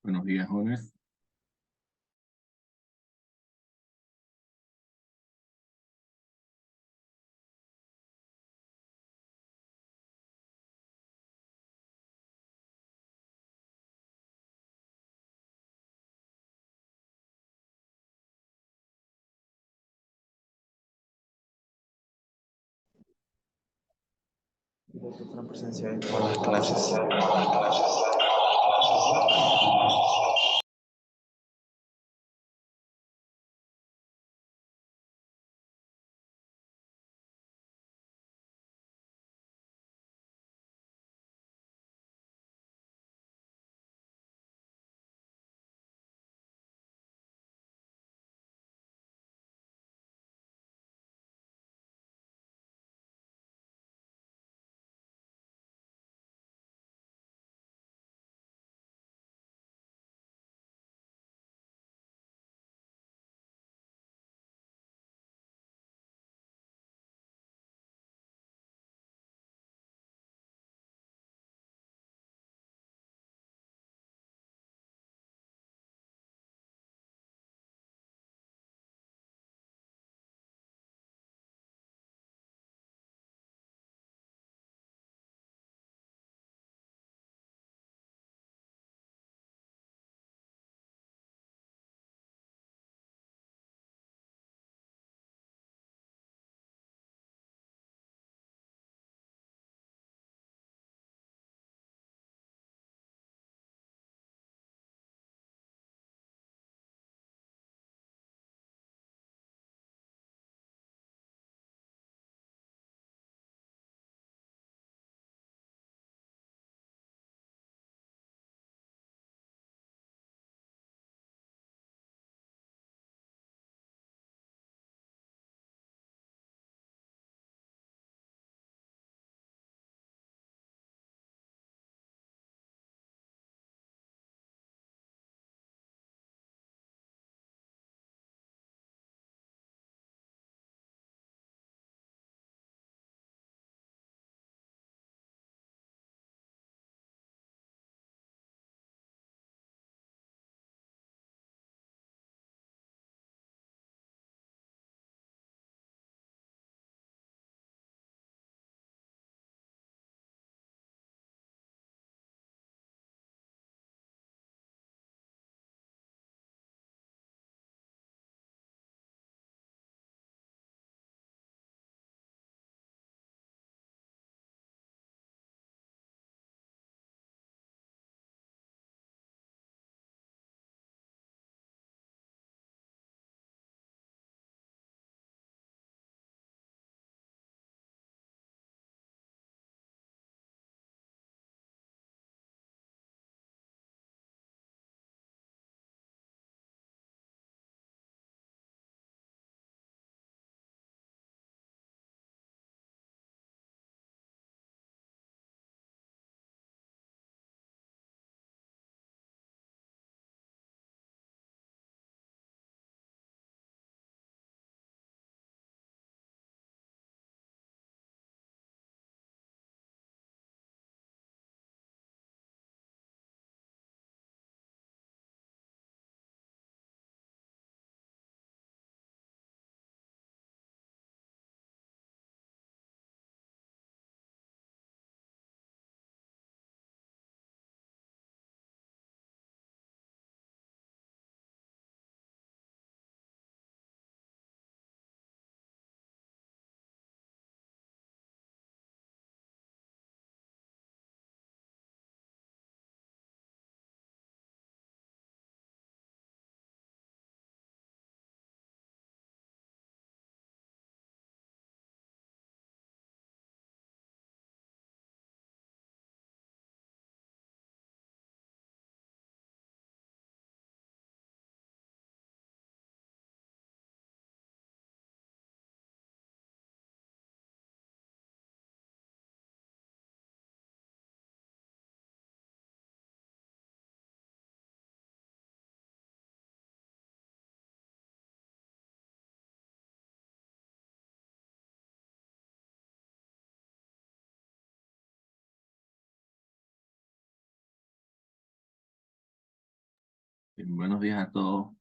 Buenos días, jóvenes. Y los que fueron presenciales todas las clases. Buenos días a todos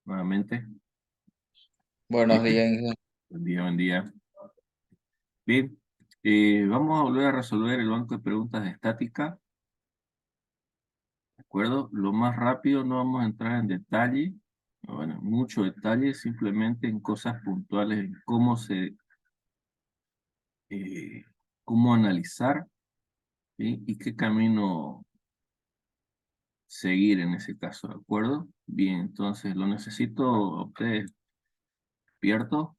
nuevamente. Buenos días, Inge. Buen día, buen día. Bien, vamos a volver a resolver el banco de preguntas de estática, ¿de acuerdo? Lo más rápido, no vamos a entrar en detalle, bueno, mucho detalle, simplemente en cosas puntuales, en eh, cómo analizar, ¿sí? Y qué camino seguir en ese caso, ¿de acuerdo? Bien, entonces lo necesito a ustedes despiertos,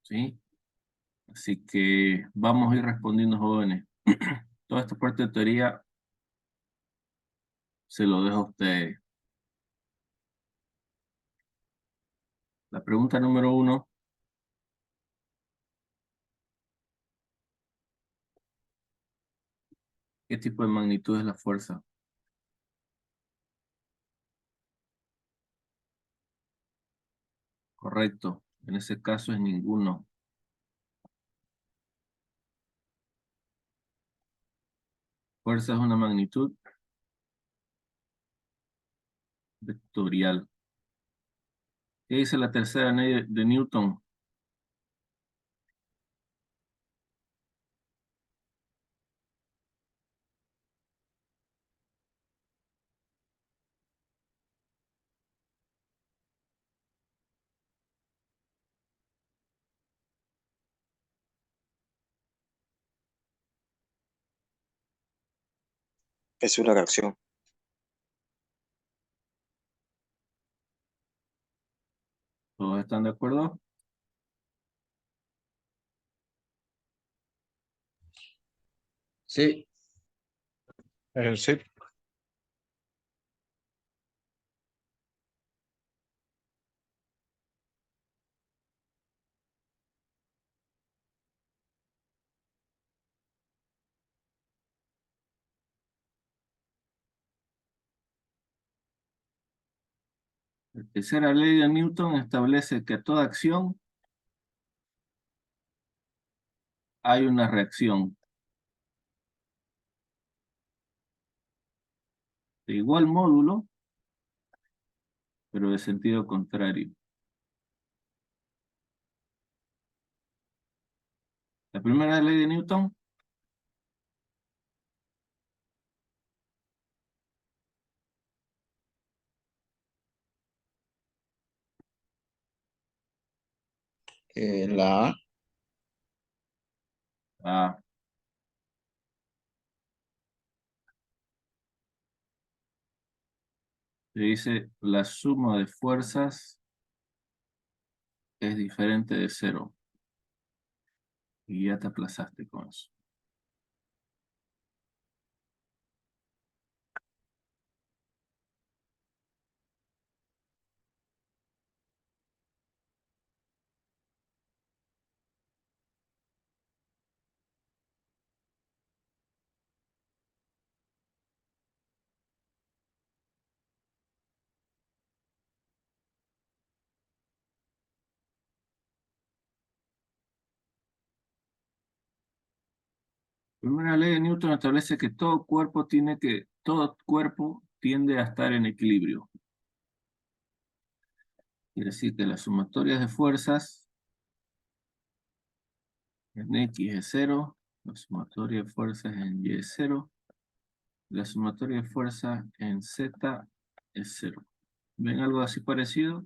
¿sí? Así que vamos a ir respondiendo, jóvenes. Toda esta parte de teoría se lo dejo a ustedes. La pregunta número 1, ¿qué tipo de magnitud es la fuerza? Correcto, en ese caso es ninguno. Fuerza es una magnitud vectorial. ¿Qué dice la tercera ley de Newton? Es una reacción. ¿Todos están de acuerdo? Sí. Sí. La tercera ley de Newton establece que a toda acción hay una reacción de igual módulo, pero de sentido contrario. La primera ley de Newton, La A. ah, se dice la suma de fuerzas es diferente de cero. Y ya te aplazaste con eso. Primera ley de Newton establece que todo cuerpo tiende a estar en equilibrio. Quiere decir que las sumatorias de fuerzas en X es cero, la sumatoria de fuerzas en Y es cero, la sumatoria de fuerzas en Z es cero. ¿Ven algo así parecido?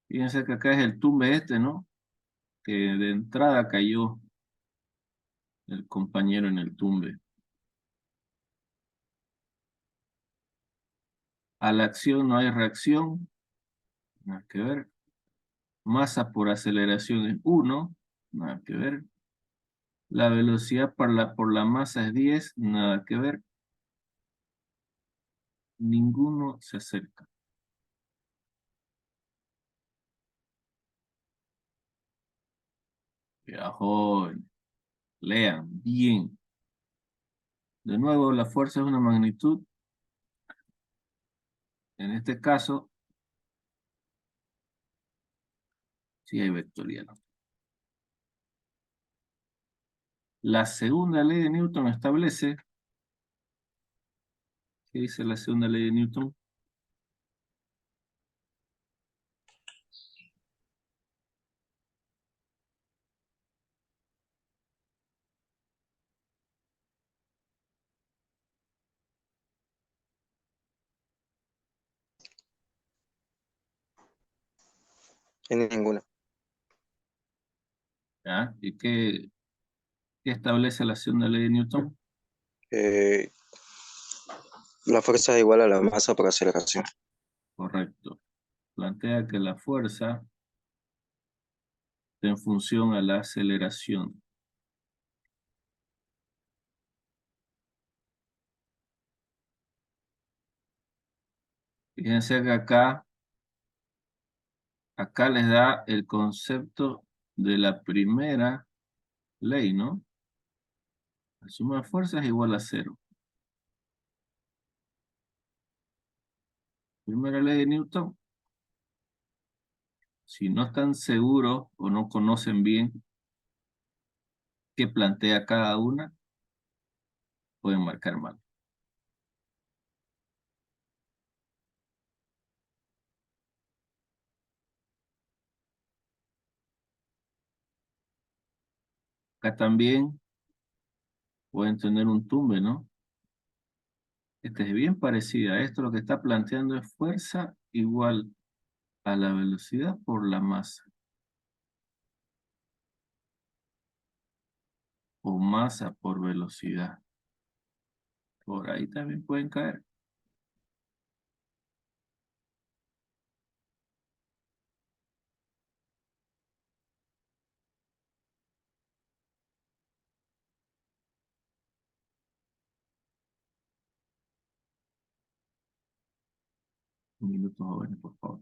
Fíjense que acá es el tumbe este, ¿no? Que de entrada cayó el compañero en el tumbe. A la acción no hay reacción, nada que ver. Masa por aceleración es 1, nada que ver. La velocidad por la masa es 10, nada que ver. Ninguno se acerca. Viajó, lean bien. De nuevo, la fuerza es una magnitud. En este caso, sí hay vectorial. La segunda ley de Newton establece ¿Qué dice la segunda ley de Newton? En ninguna. ¿Ya? ¿Y qué establece la segunda ley de Newton? Eh, la fuerza es igual a la masa por aceleración. Correcto. Plantea que la fuerza está en función a la aceleración. Fíjense que acá les da el concepto de la primera ley, ¿no? La suma de fuerzas es igual a cero. Primera ley de Newton. Si no están seguros o no conocen bien qué plantea cada una, pueden marcar mal. Acá también pueden tener un tumbe, ¿no? Este es bien parecido a esto. Lo que está planteando es fuerza igual a la velocidad por la masa. O masa por velocidad. Por ahí también pueden caer. Un minuto, jóvenes, por favor.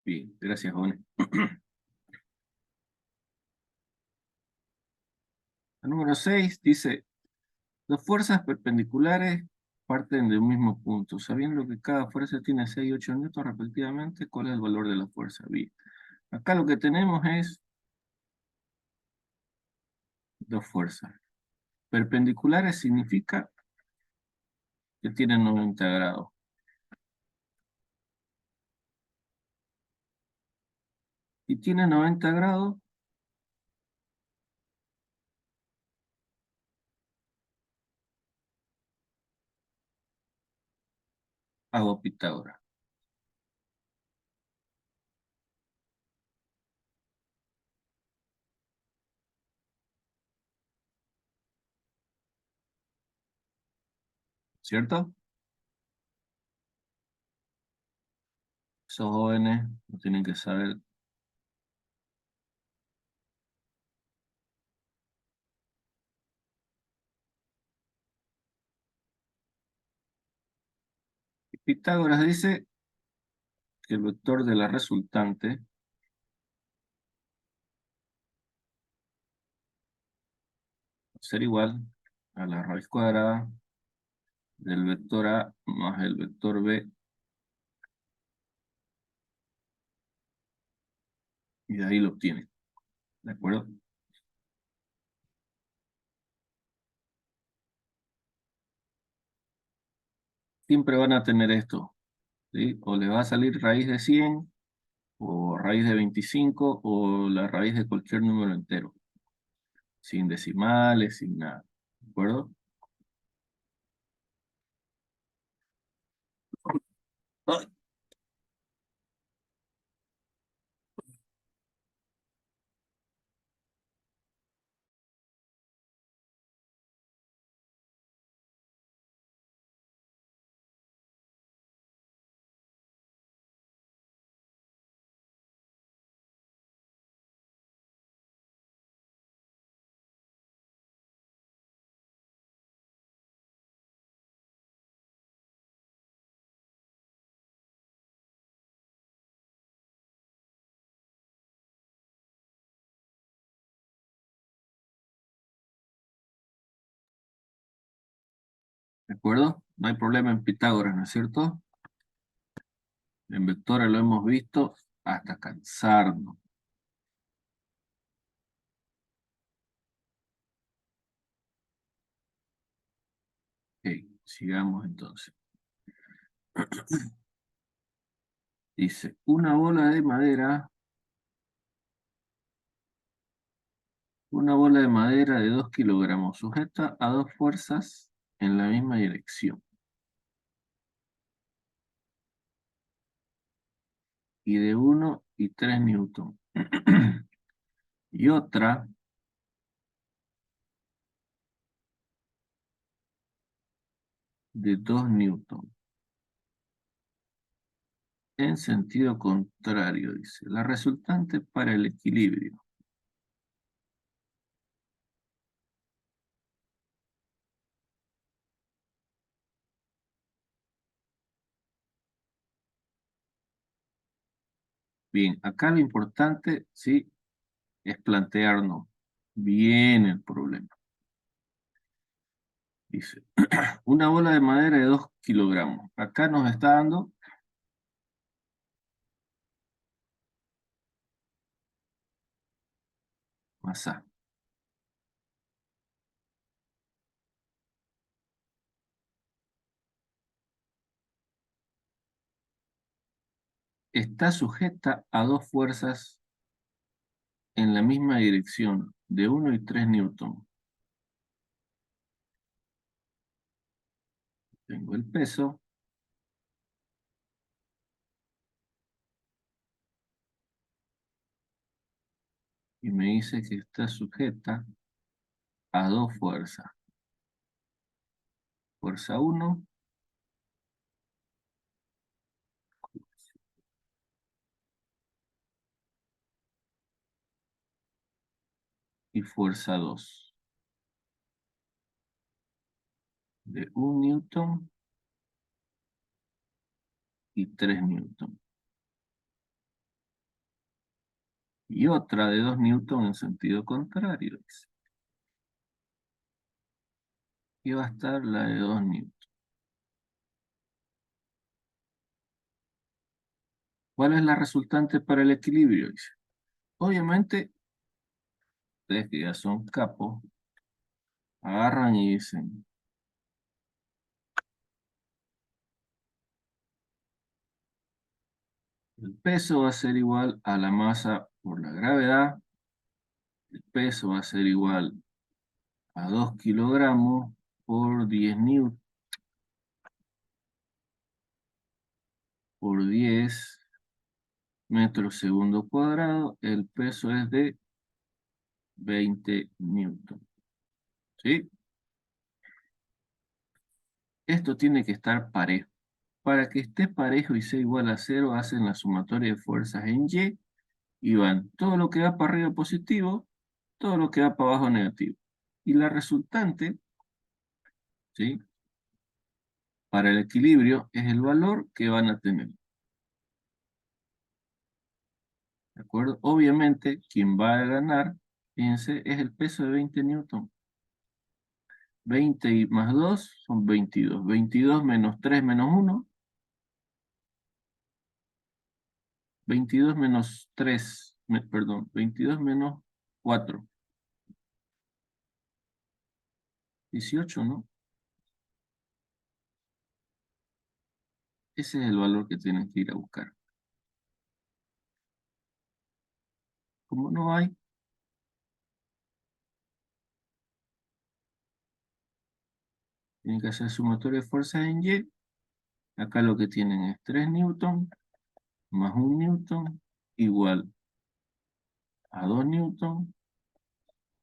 Bien, gracias, jóvenes. El número 6 dice, dos fuerzas perpendiculares parten de un mismo punto. Sabiendo que cada fuerza tiene 6 y 8 newtons respectivamente, ¿cuál es el valor de la fuerza? Bien. Acá lo que tenemos es dos fuerzas. Perpendiculares significa que tienen 90 grados. Y tiene 90 grados, hago Pitágoras. ¿Cierto? Esos jóvenes no tienen que saber. Pitágoras dice que el vector de la resultante va a ser igual a la raíz cuadrada del vector A más el vector B, y de ahí lo obtiene. ¿De acuerdo? Siempre van a tener esto, ¿sí? O les va a salir raíz de 100, o raíz de 25, o la raíz de cualquier número entero, sin decimales, sin nada. ¿De acuerdo? Ay, ¿de acuerdo? No hay problema en Pitágoras, ¿no es cierto? En vectores lo hemos visto hasta cansarnos. Ok, sigamos entonces. Dice, una bola de madera de 2 kilogramos, sujeta a dos fuerzas en la misma dirección. Y de 1 y 3 newton. Y otra de 2 newton. En sentido contrario, dice. La resultante para el equilibrio. Bien, acá lo importante, sí, es plantearnos bien el problema. Dice, una bola de madera de 2 kilogramos. Acá nos está dando masa. Está sujeta a dos fuerzas en la misma dirección, de 1 y 3 newton. Tengo el peso. Y me dice que está sujeta a dos fuerzas. Fuerza 1 y fuerza 2. De 1 newton y 3 newton. Y otra de 2 newton en sentido contrario. Dice. Y va a estar la de 2 newton. ¿Cuál es la resultante para el equilibrio? Dice. Obviamente, ustedes que ya son capos, agarran y dicen, el peso va a ser igual a la masa por la gravedad, el peso va a ser igual a 2 kilogramos por 10 newton, por 10 metros segundo cuadrado, el peso es de 20 newton. ¿Sí? Esto tiene que estar parejo. Para que esté parejo y sea igual a 0, hacen la sumatoria de fuerzas en y van todo lo que va para arriba positivo, todo lo que va para abajo negativo. Y la resultante, ¿sí? Para el equilibrio es el valor que van a tener. ¿De acuerdo? Obviamente, quien va a ganar, fíjense, es el peso de 20 newton. 20 y más 2 son 22. 22 menos 3 menos 1. 22 menos 3, perdón, 22 menos 4. 18, ¿no? Ese es el valor que tienen que ir a buscar. Como no hay, tienen que hacer sumatoria de fuerzas en Y. Acá lo que tienen es 3 newton más 1 newton igual a 2 newton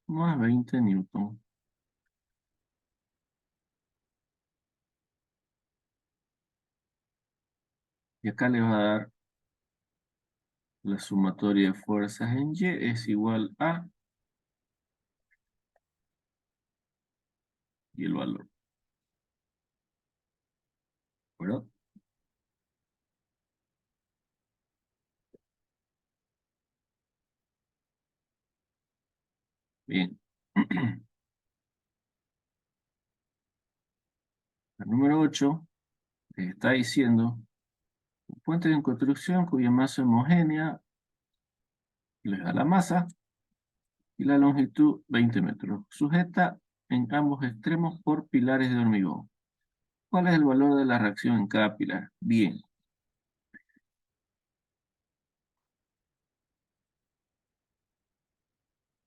más 20 newton. Y acá le va a dar la sumatoria de fuerzas en Y es igual a y el valor. ¿De acuerdo? Bien. El número 8 les está diciendo un puente en construcción cuya masa homogénea les da la masa y la longitud 20 metros. Sujeta en ambos extremos por pilares de hormigón. ¿Cuál es el valor de la reacción en cada pilar? Bien.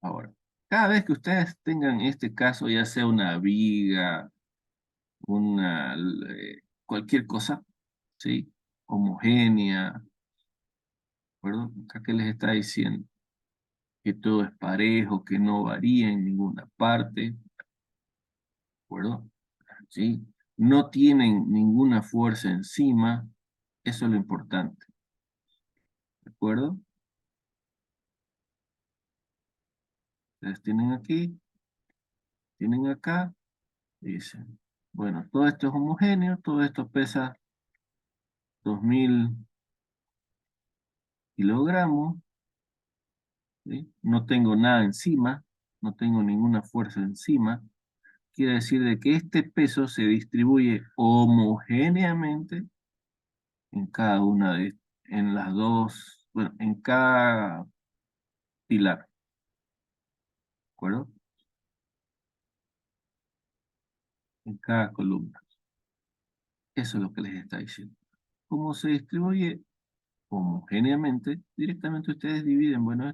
Ahora, cada vez que ustedes tengan este caso, ya sea una viga, cualquier cosa, ¿sí? Homogénea, ¿de acuerdo? Acá que les está diciendo que todo es parejo, que no varía en ninguna parte, ¿de acuerdo? ¿Sí? No tienen ninguna fuerza encima, eso es lo importante, ¿de acuerdo? Ustedes tienen aquí, tienen acá, dicen, bueno, todo esto es homogéneo, todo esto pesa 2000 kilogramos, ¿sí? No tengo nada encima, no tengo ninguna fuerza encima, quiere decir de que este peso se distribuye homogéneamente en cada una en las dos, bueno, en cada pilar, ¿de acuerdo? En cada columna. Eso es lo que les está diciendo. ¿Cómo se distribuye? Homogéneamente, directamente ustedes dividen, bueno,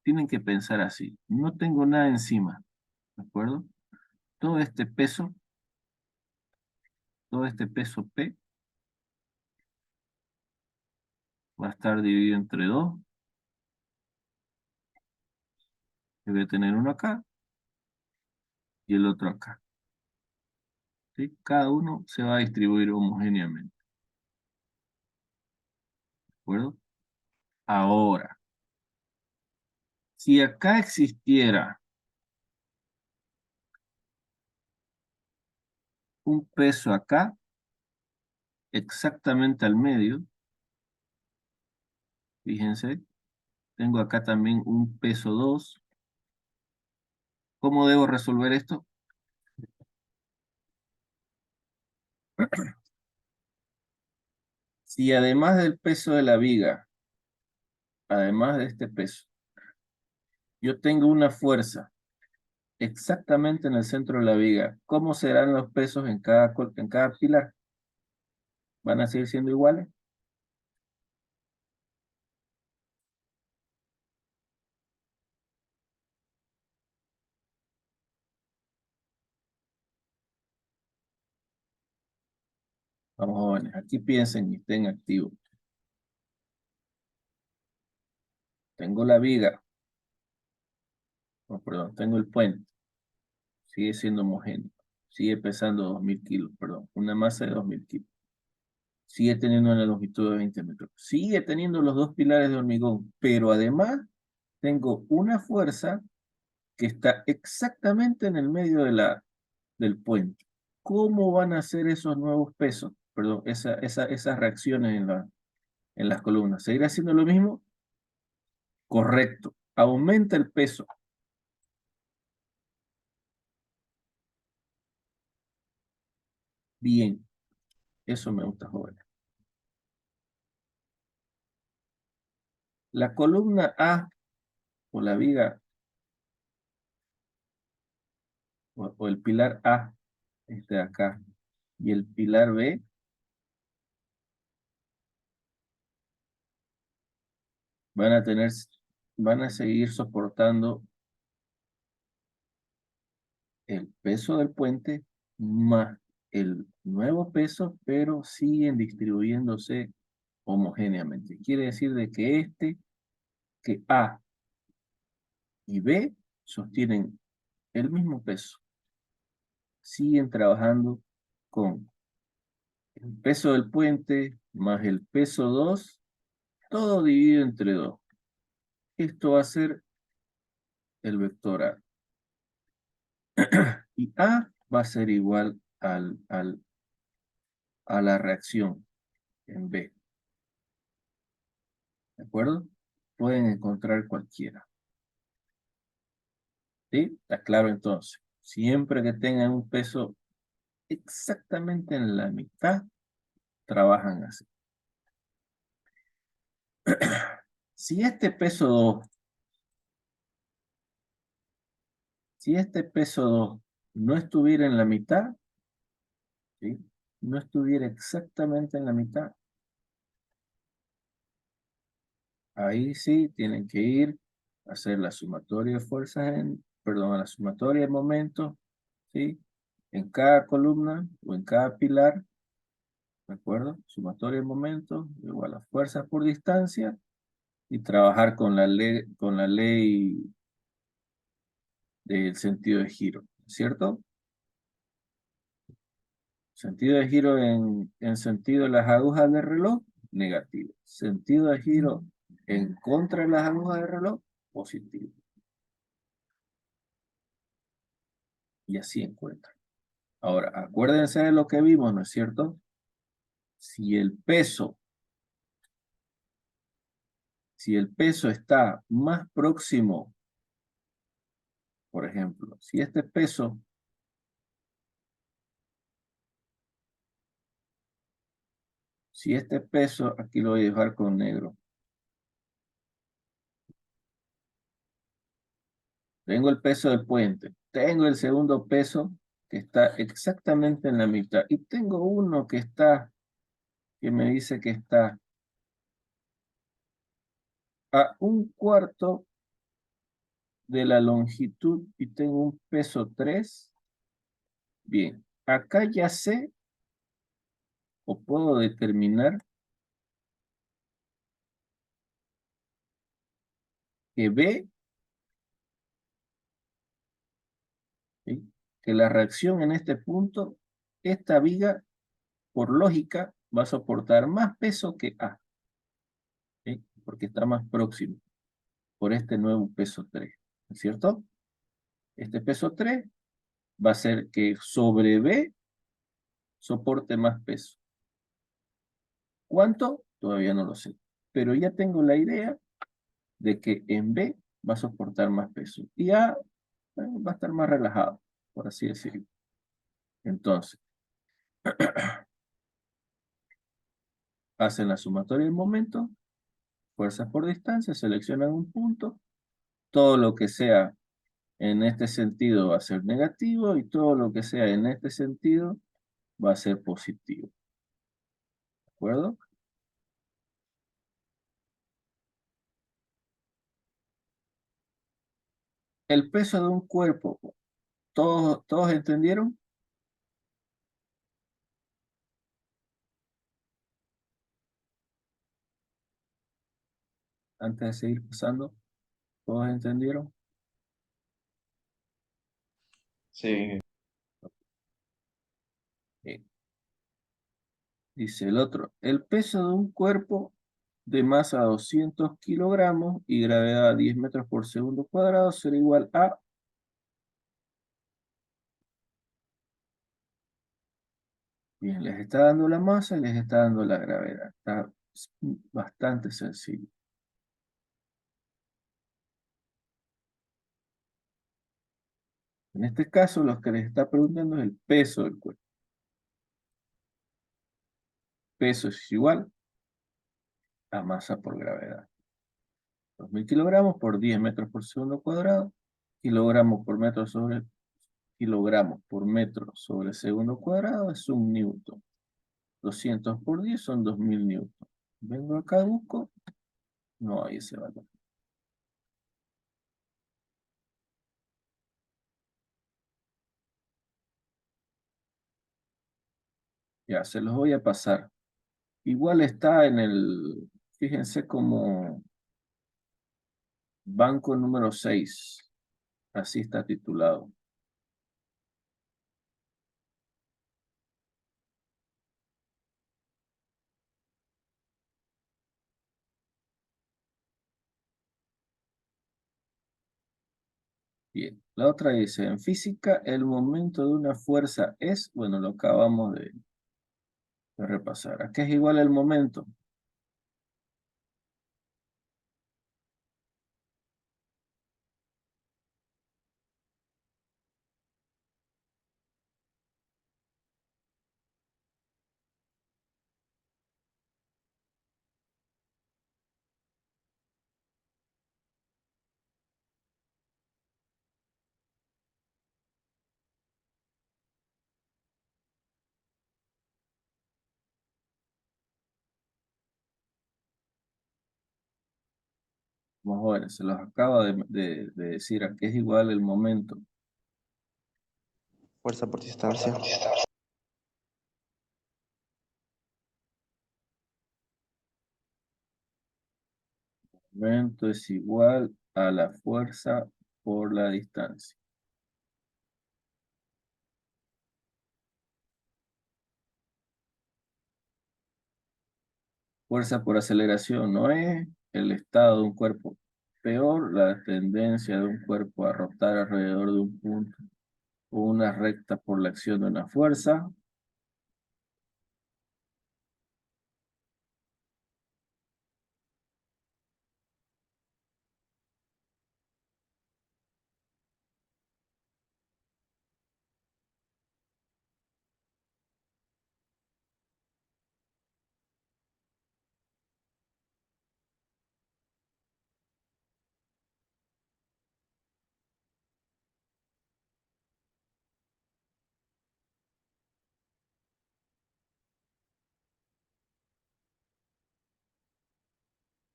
tienen que pensar así, no tengo nada encima, ¿de acuerdo? Todo este peso, todo este peso P va a estar dividido entre dos, yo voy a tener uno acá y el otro acá, ¿sí? Cada uno se va a distribuir homogéneamente, ¿de acuerdo? Ahora, si acá existiera un peso acá, exactamente al medio, fíjense, tengo acá también un peso 2. ¿Cómo debo resolver esto? Si además del peso de la viga, además de este peso, yo tengo una fuerza exactamente en el centro de la viga, ¿cómo serán los pesos en cada pilar? ¿Van a seguir siendo iguales? Vamos, jóvenes, aquí piensen y estén activos. Tengo la viga, oh, perdón, tengo el puente, sigue siendo homogéneo. Sigue pesando 2000 kilos, perdón. Una masa de 2000 kilos. Sigue teniendo una longitud de 20 metros. Sigue teniendo los dos pilares de hormigón, pero además tengo una fuerza que está exactamente en el medio del puente. ¿Cómo van a ser esos nuevos pesos? Perdón, esas reacciones en las columnas. ¿Seguirá haciendo lo mismo? Correcto. Aumenta el peso. Bien. Eso me gusta, joven. La columna A o la viga o el pilar A, este de acá, y el pilar B, van a seguir soportando el peso del puente más el nuevo peso, pero siguen distribuyéndose homogéneamente. Quiere decir de que A y B sostienen el mismo peso. Siguen trabajando con el peso del puente más el peso 2, todo dividido entre 2. Esto va a ser el vector A. Y A va a ser igual a la reacción en B. ¿De acuerdo? Pueden encontrar cualquiera. ¿Sí? ¿Está claro entonces? Siempre que tengan un peso exactamente en la mitad, trabajan así. Si este peso 2, si este peso 2 no estuviera en la mitad, ¿sí? No estuviera exactamente en la mitad, ahí sí tienen que ir a hacer la sumatoria de fuerzas perdón, la sumatoria de momentos, ¿sí? En cada columna o en cada pilar, ¿de acuerdo? Sumatoria de momentos igual a fuerzas por distancia y trabajar con la ley del sentido de giro, ¿cierto? Sentido de giro en sentido de las agujas del reloj, negativo. Sentido de giro en contra de las agujas del reloj, positivo. Y así encuentran. Ahora, acuérdense de lo que vimos, ¿no es cierto? Si el peso está más próximo, por ejemplo, si este peso, aquí lo voy a dejar con negro. Tengo el peso del puente, tengo el segundo peso que está exactamente en la mitad y tengo uno que me dice que está a un cuarto de la longitud y tengo un peso 3. Bien, acá ya sé o puedo determinar que B, ¿sí? Que la reacción en este punto, esta viga, por lógica, va a soportar más peso que A, ¿sí? Porque está más próximo por este nuevo peso 3, ¿no es cierto? Este peso 3 va a hacer que sobre B soporte más peso. ¿Cuánto? Todavía no lo sé. Pero ya tengo la idea de que en B va a soportar más peso. Y A va a estar más relajado, por así decirlo. Entonces, hacen la sumatoria del momento, fuerzas por distancia, seleccionan un punto, todo lo que sea en este sentido va a ser negativo y todo lo que sea en este sentido va a ser positivo. ¿De acuerdo? El peso de un cuerpo, ¿todos entendieron? Antes de seguir pasando, ¿todos entendieron? Sí. Dice el otro, el peso de un cuerpo de masa 200 kilogramos y gravedad a 10 metros por segundo cuadrado será igual a... Bien, les está dando la masa y les está dando la gravedad. Está bastante sencillo. En este caso, lo que les está preguntando es el peso del cuerpo. Peso es igual a masa por gravedad. 2000 kilogramos por 10 metros por segundo cuadrado. Kilogramos por metro sobre segundo cuadrado es un newton. 200 por 10 son 2000 newton. Vengo acá, busco. No hay ese valor. Ya, se los voy a pasar. Igual está en el, fíjense como banco número 6. Así está titulado. Bien, la otra dice, en física, el momento de una fuerza es, bueno, lo acabamos de repasar. ¿A qué es igual el momento? Vamos a ver, se los acaba de decir a qué es igual el momento. Fuerza por distancia. El momento es igual a la fuerza por la distancia. Fuerza por aceleración no es el estado de un cuerpo. Peor, la tendencia de un cuerpo a rotar alrededor de un punto o una recta por la acción de una fuerza.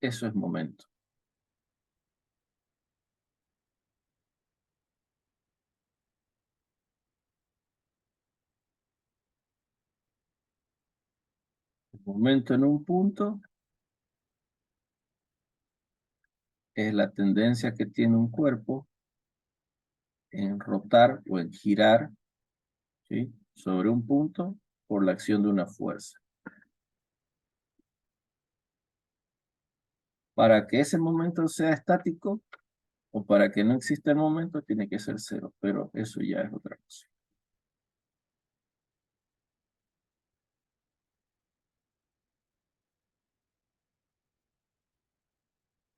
Eso es momento. El momento en un punto es la tendencia que tiene un cuerpo en rotar o en girar, ¿sí?, sobre un punto por la acción de una fuerza. Para que ese momento sea estático o para que no exista el momento, tiene que ser cero, pero eso ya es otra cosa.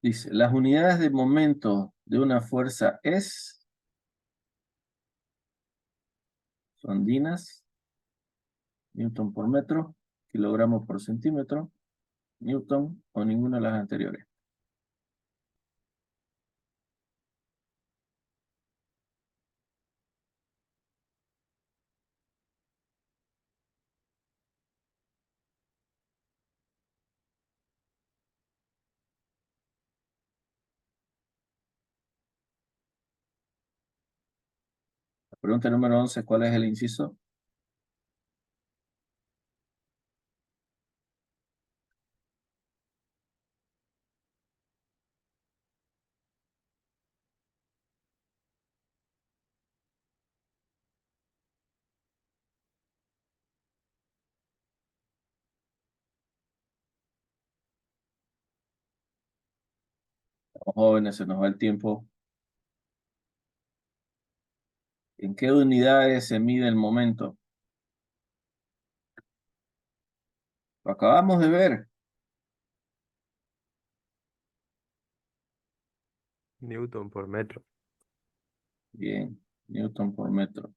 Dice, las unidades de momento de una fuerza son dinas, newton por metro, kilogramo por centímetro, newton o ninguna de las anteriores. La pregunta número 11, ¿cuál es el inciso? Jóvenes, se nos va el tiempo. ¿En qué unidades se mide el momento? Lo acabamos de ver. Newton por metro. Bien, Newton por metro.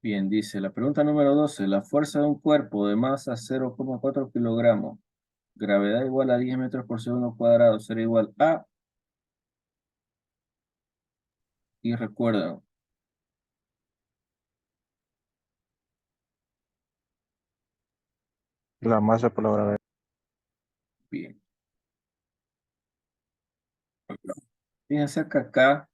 Bien, dice la pregunta número 12. La fuerza de un cuerpo de masa 0,4 kilogramos, gravedad igual a 10 metros por segundo cuadrado, será igual a, y recuerdan, La masa por la gravedad. bien. Fíjense que acá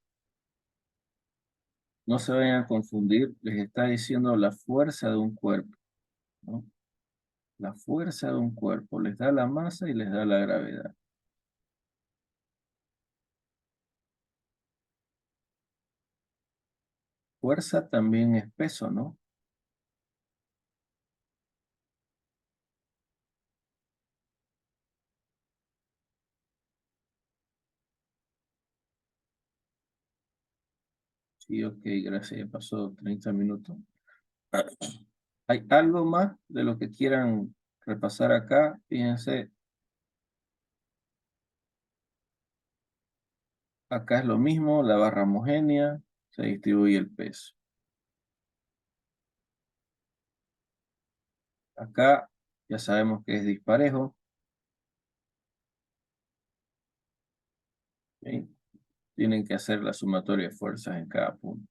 no se vayan a confundir, les está diciendo la fuerza de un cuerpo, ¿no? La fuerza de un cuerpo les da la masa y les da la gravedad. Fuerza también es peso, ¿no? Sí, ok, gracias, ya pasó 30 minutos. ¿Hay algo más de lo que quieran repasar acá? Fíjense, acá es lo mismo, la barra homogénea, se distribuye el peso. Acá ya sabemos que es disparejo, ¿sí? Tienen que hacer la sumatoria de fuerzas en cada punto.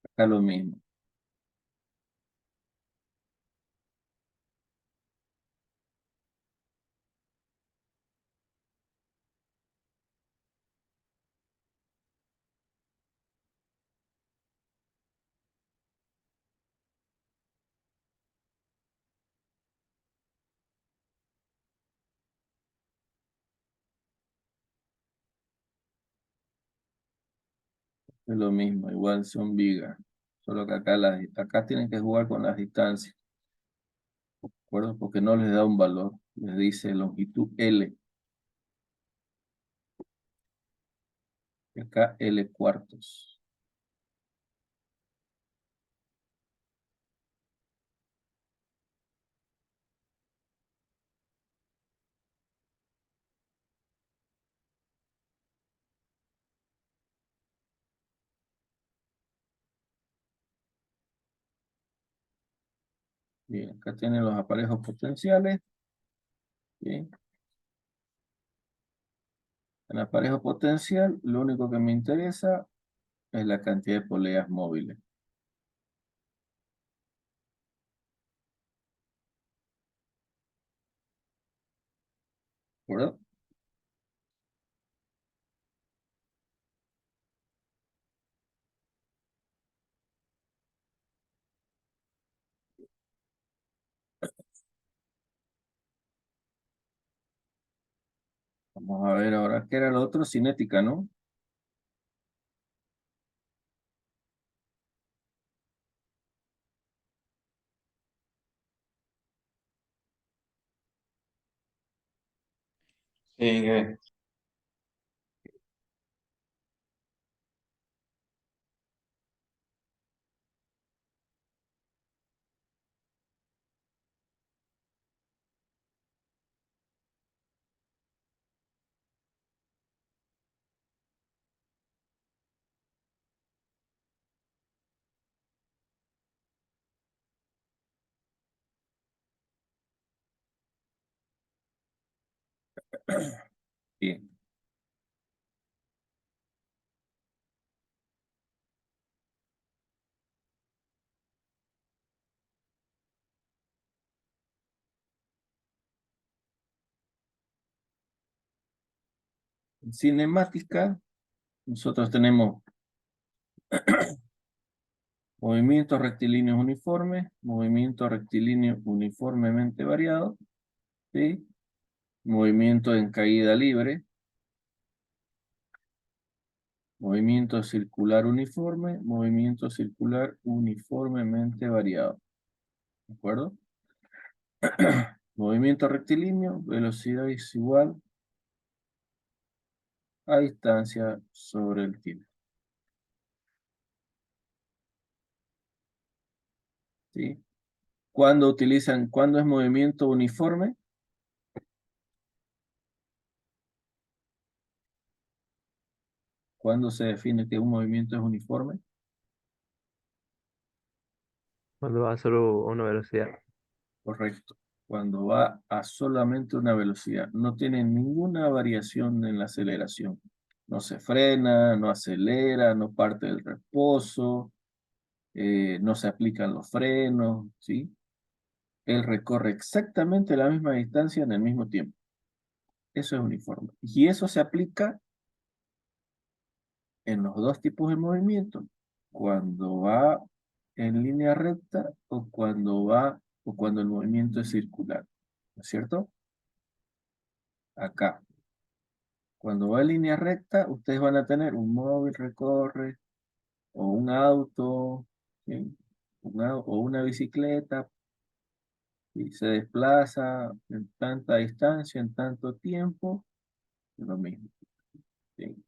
Acá lo mismo, es lo mismo, igual son vigas. Solo que acá, acá tienen que jugar con las distancias, ¿de acuerdo? Porque no les da un valor, les dice longitud L, y acá L cuartos. Bien, acá tienen los aparejos potenciales. Bien. En el aparejo potencial, lo único que me interesa es la cantidad de poleas móviles. ¿De acuerdo? Vamos a ver ahora qué era lo otro, cinética, ¿no? Sigue. Bien. En cinemática, nosotros tenemos movimientos rectilíneos uniformes, movimiento rectilíneo uniformemente variado, ¿sí? Movimiento en caída libre, movimiento circular uniforme, movimiento circular uniformemente variado. ¿De acuerdo? Movimiento rectilíneo, velocidad es igual a distancia sobre el tiempo. ¿Sí? ¿Cuándo es movimiento uniforme? ¿Cuándo se define que un movimiento es uniforme? Cuando va solo a una velocidad. Correcto. Cuando va a solamente una velocidad. No tiene ninguna variación en la aceleración. No se frena, no acelera, no parte del reposo, no se aplican los frenos, ¿sí? Él recorre exactamente la misma distancia en el mismo tiempo. Eso es uniforme. Y eso se aplica en los dos tipos de movimiento. Cuando va en línea recta o cuando el movimiento es circular. ¿No es cierto? Acá. Cuando va en línea recta, ustedes van a tener un móvil recorre, o un auto, ¿sí? O una bicicleta, y se desplaza en tanta distancia, en tanto tiempo, es lo mismo. ¿Sí?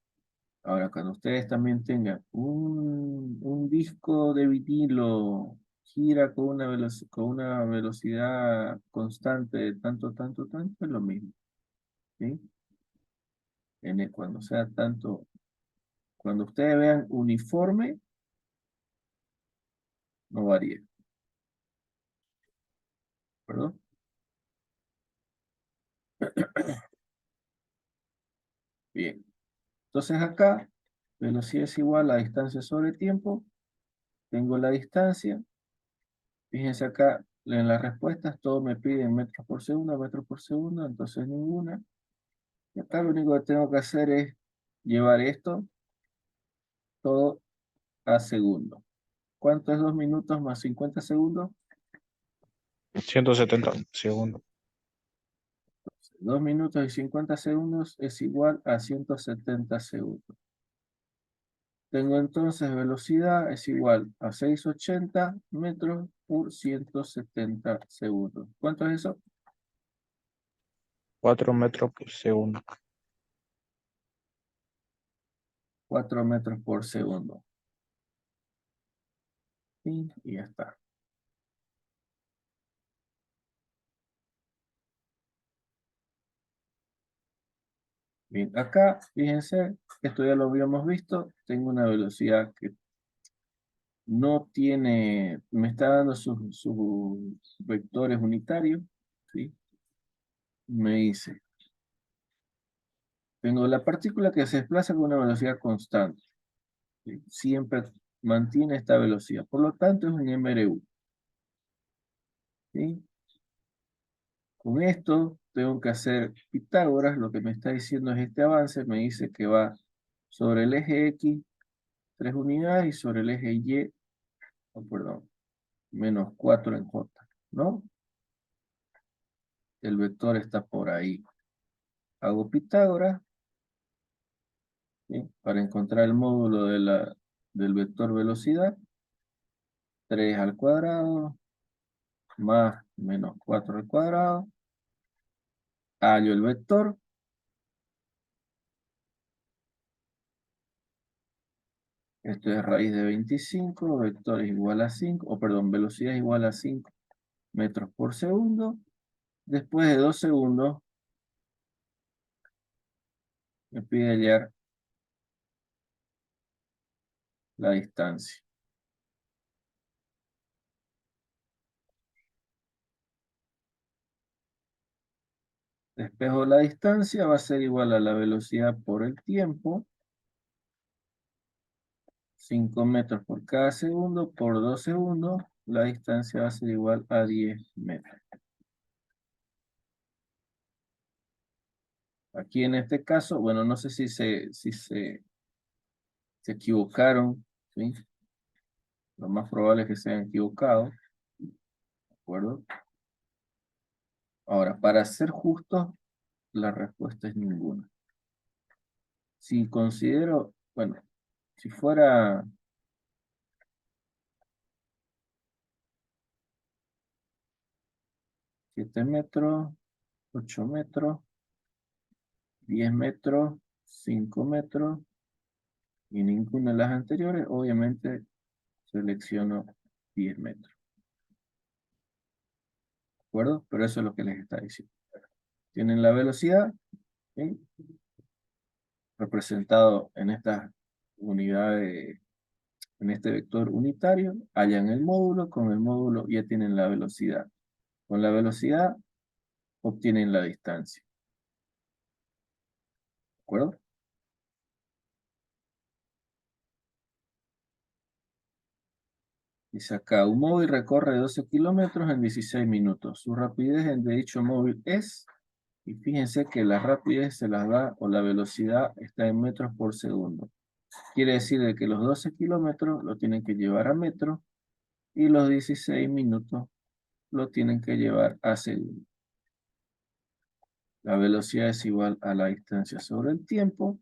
Ahora, cuando ustedes también tengan un disco de vinilo, gira con una velocidad constante de tanto, tanto, tanto, es lo mismo. ¿Sí? Cuando sea tanto, cuando ustedes vean uniforme, no varía. ¿Perdón? Bien. Entonces acá, velocidad es igual a distancia sobre tiempo. Tengo la distancia. Fíjense acá, en las respuestas, todo me piden metros por segundo, entonces ninguna. Y acá lo único que tengo que hacer es llevar esto todo a segundo. ¿Cuánto es 2 minutos más 50 segundos? 170 segundos. 2 minutos y 50 segundos es igual a 170 segundos. Tengo entonces velocidad es igual a 680 metros por 170 segundos. ¿Cuánto es eso? 4 metros por segundo. 4 metros por segundo. Y ya está. Bien, acá, fíjense, esto ya lo habíamos visto. Tengo una velocidad que no tiene, me está dando sus vectores unitarios, ¿sí? Me dice, tengo la partícula que se desplaza con una velocidad constante, ¿sí? Siempre mantiene esta velocidad, por lo tanto es un MRU, ¿sí? Con esto tengo que hacer Pitágoras, lo que me está diciendo es este avance, me dice que va sobre el eje X 3 unidades y sobre el eje Y, oh, perdón, menos 4 en J, ¿no? El vector está por ahí. Hago Pitágoras, ¿sí? Para encontrar el módulo del vector velocidad. 3 al cuadrado, más menos 4 al cuadrado. Hallo el vector. Esto es raíz de 25, vector es igual a 5, o perdón, velocidad es igual a 5 metros por segundo. Después de 2 segundos, me pide hallar la distancia. Despejo la distancia, va a ser igual a la velocidad por el tiempo. 5 metros por cada segundo por 2 segundos. La distancia va a ser igual a 10 metros. Aquí en este caso, bueno, no sé si se equivocaron, ¿sí? Lo más probable es que se hayan equivocado, ¿de acuerdo? Ahora, para ser justos, la respuesta es ninguna. Si considero, bueno, si fuera 7 metros, 8 metros, 10 metros, 5 metros, y ninguna de las anteriores, obviamente selecciono 10 metros. ¿De acuerdo? Pero eso es lo que les está diciendo. Tienen la velocidad, ¿sí? Representado en estas unidades, en este vector unitario, hallan el módulo, con el módulo ya tienen la velocidad. Con la velocidad obtienen la distancia. ¿De acuerdo? Dice acá, un móvil recorre 12 kilómetros en 16 minutos. Su rapidez en dicho móvil es, y fíjense que la rapidez se las da, o la velocidad está en metros por segundo. Quiere decir de que los 12 kilómetros lo tienen que llevar a metros y los 16 minutos lo tienen que llevar a segundo. La velocidad es igual a la distancia sobre el tiempo,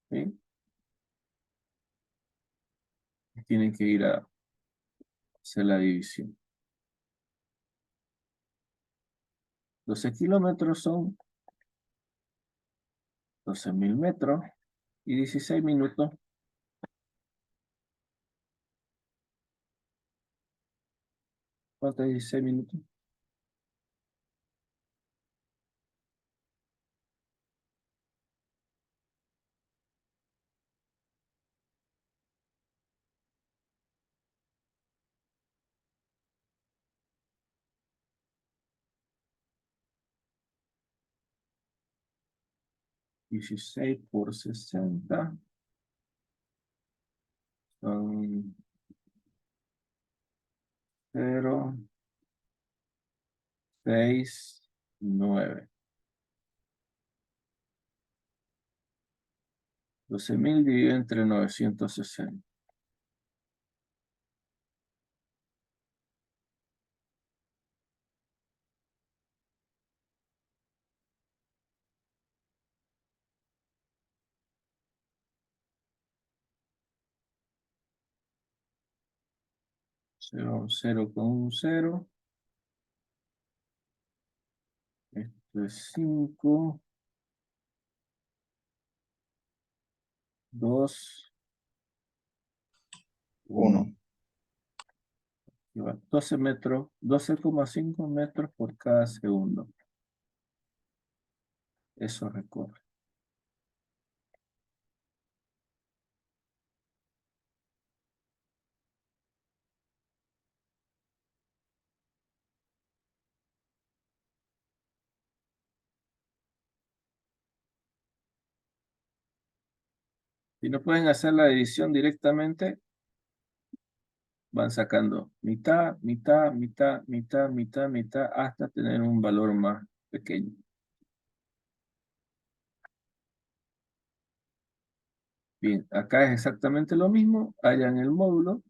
¿sí? Y tienen que ir a hacer la división. 12 kilómetros son 12.000 metros y 16 minutos. ¿Cuánto es 16 minutos? Dieciséis por 60 son 0,69. 12.000 dividido entre 960. Cero con un 0. Esto es 5, 2, 1. 12 metros, 12,5 metros por cada segundo. Eso recorre. Si no pueden hacer la división directamente, van sacando mitad, mitad, mitad, mitad, mitad, mitad, hasta tener un valor más pequeño. Bien, acá es exactamente lo mismo. Hallan el módulo,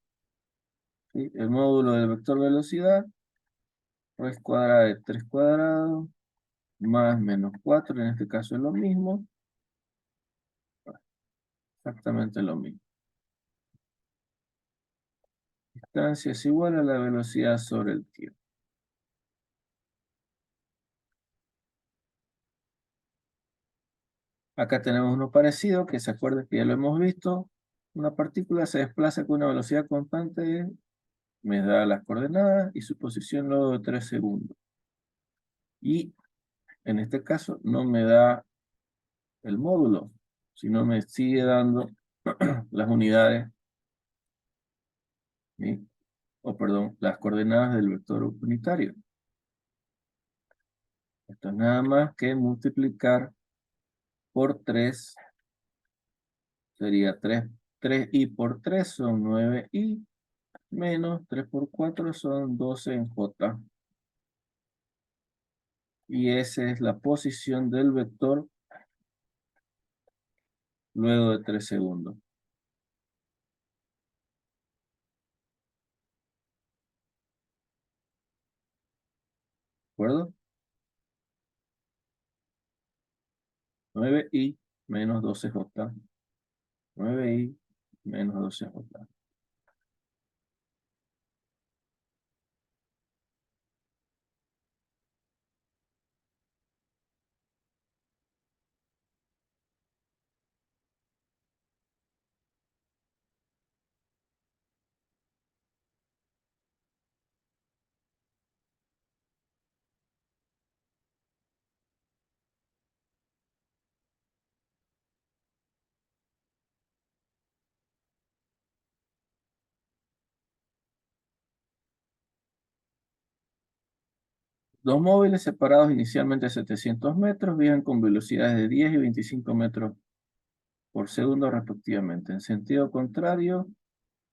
¿sí? El módulo del vector velocidad, raíz cuadrada de 3 cuadrados, más menos 4, en este caso es lo mismo. Exactamente lo mismo. Distancia es igual a la velocidad sobre el tiempo. Acá tenemos uno parecido, que se acuerda que ya lo hemos visto. Una partícula se desplaza con una velocidad constante, me da las coordenadas y su posición luego de 3 segundos. Y en este caso no me da el módulo, sino me sigue dando las unidades, ¿sí? O perdón, las coordenadas del vector unitario. Esto es nada más que multiplicar por 3, sería 3i por 3 son 9i, menos 3 por 4 son 12 en j. Y esa es la posición del vector luego de 3 segundos. ¿De acuerdo? 9i menos 12j. 9i menos 12j. Dos móviles separados inicialmente a 700 metros viajan con velocidades de 10 y 25 metros por segundo respectivamente. En sentido contrario,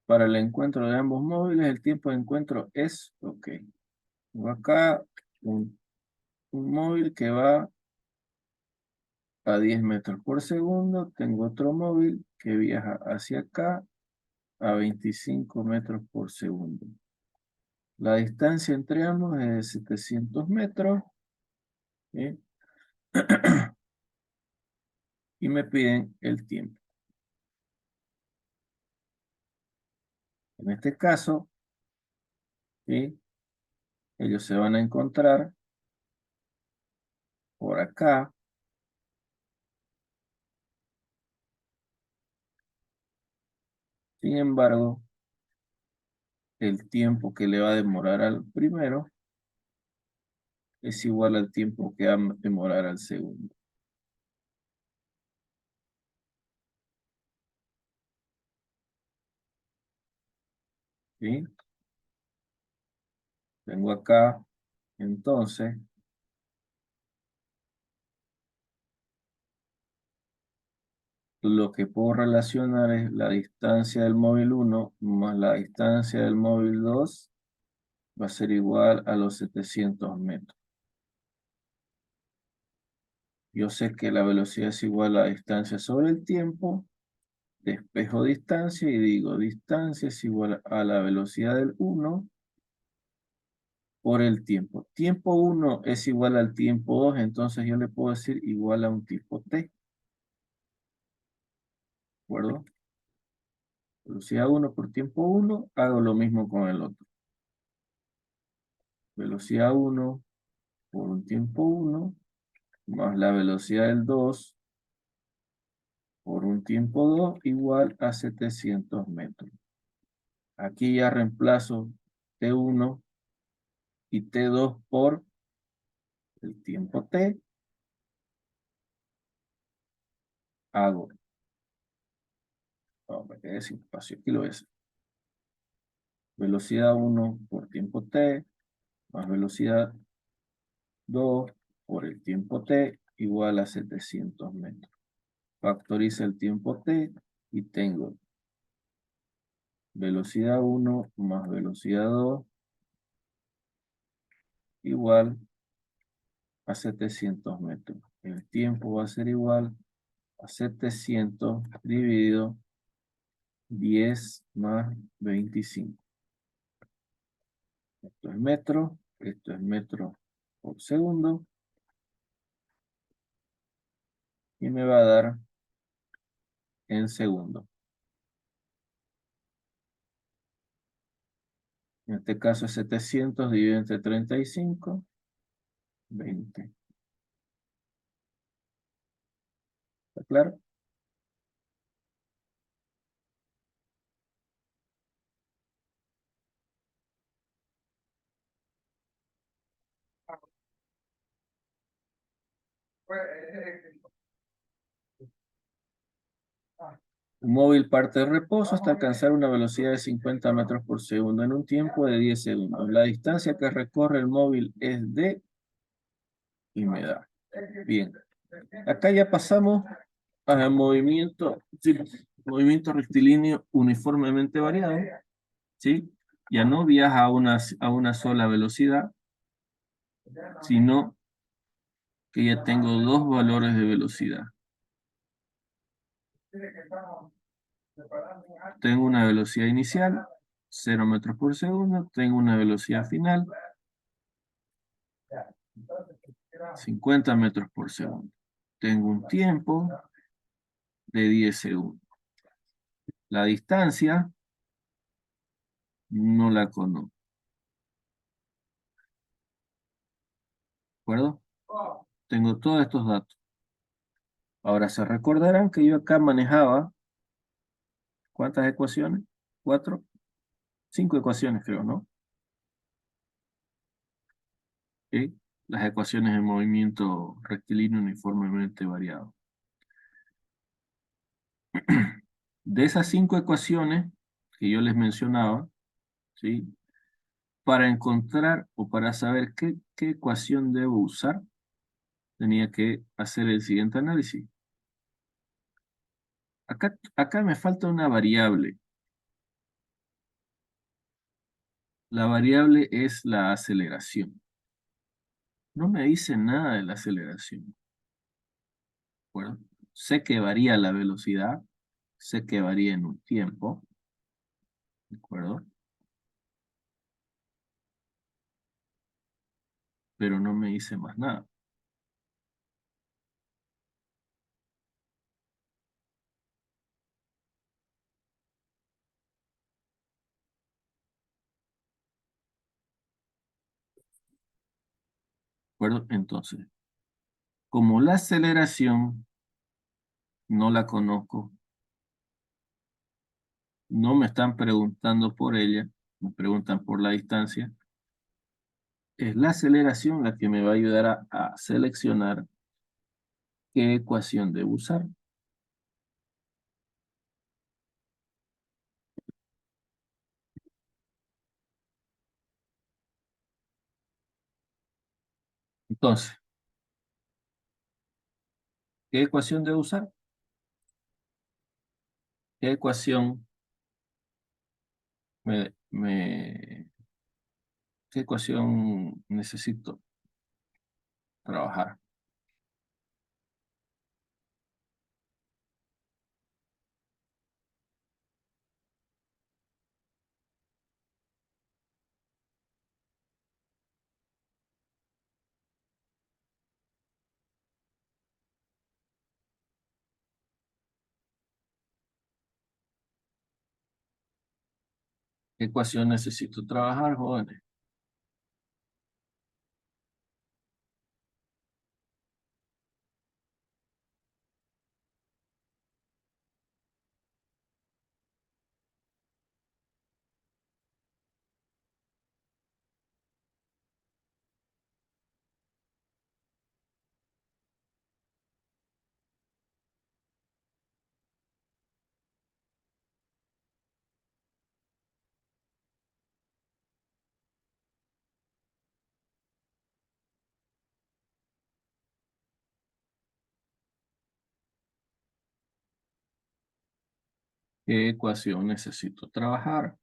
para el encuentro de ambos móviles, el tiempo de encuentro es, ok. Tengo acá un móvil que va a 10 metros por segundo. Tengo otro móvil que viaja hacia acá a 25 metros por segundo. La distancia entre ambos es de 700 metros. ¿Sí? Y me piden el tiempo. En este caso, ¿sí? Ellos se van a encontrar por acá. Sin embargo, el tiempo que le va a demorar al primero es igual al tiempo que va a demorar al segundo. ¿Sí? Tengo acá, entonces, lo que puedo relacionar es la distancia del móvil 1 más la distancia del móvil 2 va a ser igual a los 700 metros. Yo sé que la velocidad es igual a la distancia sobre el tiempo, despejo distancia y digo distancia es igual a la velocidad del 1 por el tiempo. Tiempo 1 es igual al tiempo 2, entonces yo le puedo decir igual a un tipo t. ¿De acuerdo? Velocidad 1 por tiempo 1, hago lo mismo con el otro. Velocidad 1 por un tiempo 1, más la velocidad del 2 por un tiempo 2, igual a 700 metros. Aquí ya reemplazo T1 y T2 por el tiempo T. Hago. No, me quedé sin espacio. Aquí lo ves. Velocidad 1 por tiempo T, más velocidad 2 por el tiempo T, igual a 700 metros. Factoriza el tiempo T y tengo velocidad 1 más velocidad 2 igual a 700 metros. El tiempo va a ser igual a 700 dividido 10 más 25. Esto es metro por segundo. Y me va a dar en segundo. En este caso es 700 dividido entre 35, 20. ¿Está claro? Un móvil parte de reposo hasta alcanzar una velocidad de 50 metros por segundo en un tiempo de 10 segundos. La distancia que recorre el móvil es de... y me da. Bien. Acá ya pasamos al movimiento, sí, movimiento rectilíneo uniformemente variado. ¿Sí? Ya no viaja a una sola velocidad, sino que ya tengo dos valores de velocidad. Tengo una velocidad inicial, 0 metros por segundo. Tengo una velocidad final, 50 metros por segundo. Tengo un tiempo de 10 segundos. La distancia no la conozco. ¿De acuerdo? Tengo todos estos datos. Ahora se recordarán que yo acá manejaba, ¿cuántas ecuaciones? 4, 5 ecuaciones creo, ¿no? ¿Ok? Las ecuaciones de movimiento rectilíneo uniformemente variado. De esas 5 ecuaciones que yo les mencionaba, ¿sí? Para encontrar o para saber qué ecuación debo usar, tenía que hacer el siguiente análisis. Acá me falta una variable. La variable es la aceleración. No me dice nada de la aceleración. ¿De acuerdo? Sé que varía la velocidad, sé que varía en un tiempo. ¿De acuerdo? Pero no me dice más nada. ¿De acuerdo? Entonces, como la aceleración no la conozco, no me están preguntando por ella, me preguntan por la distancia, es la aceleración la que me va a ayudar a seleccionar qué ecuación debo usar. Entonces, ¿qué ecuación debo usar? ¿Qué ecuación me, me- qué ecuación necesito trabajar? ¿Qué ecuación necesito trabajar, jóvenes? ¿Qué ecuación necesito trabajar?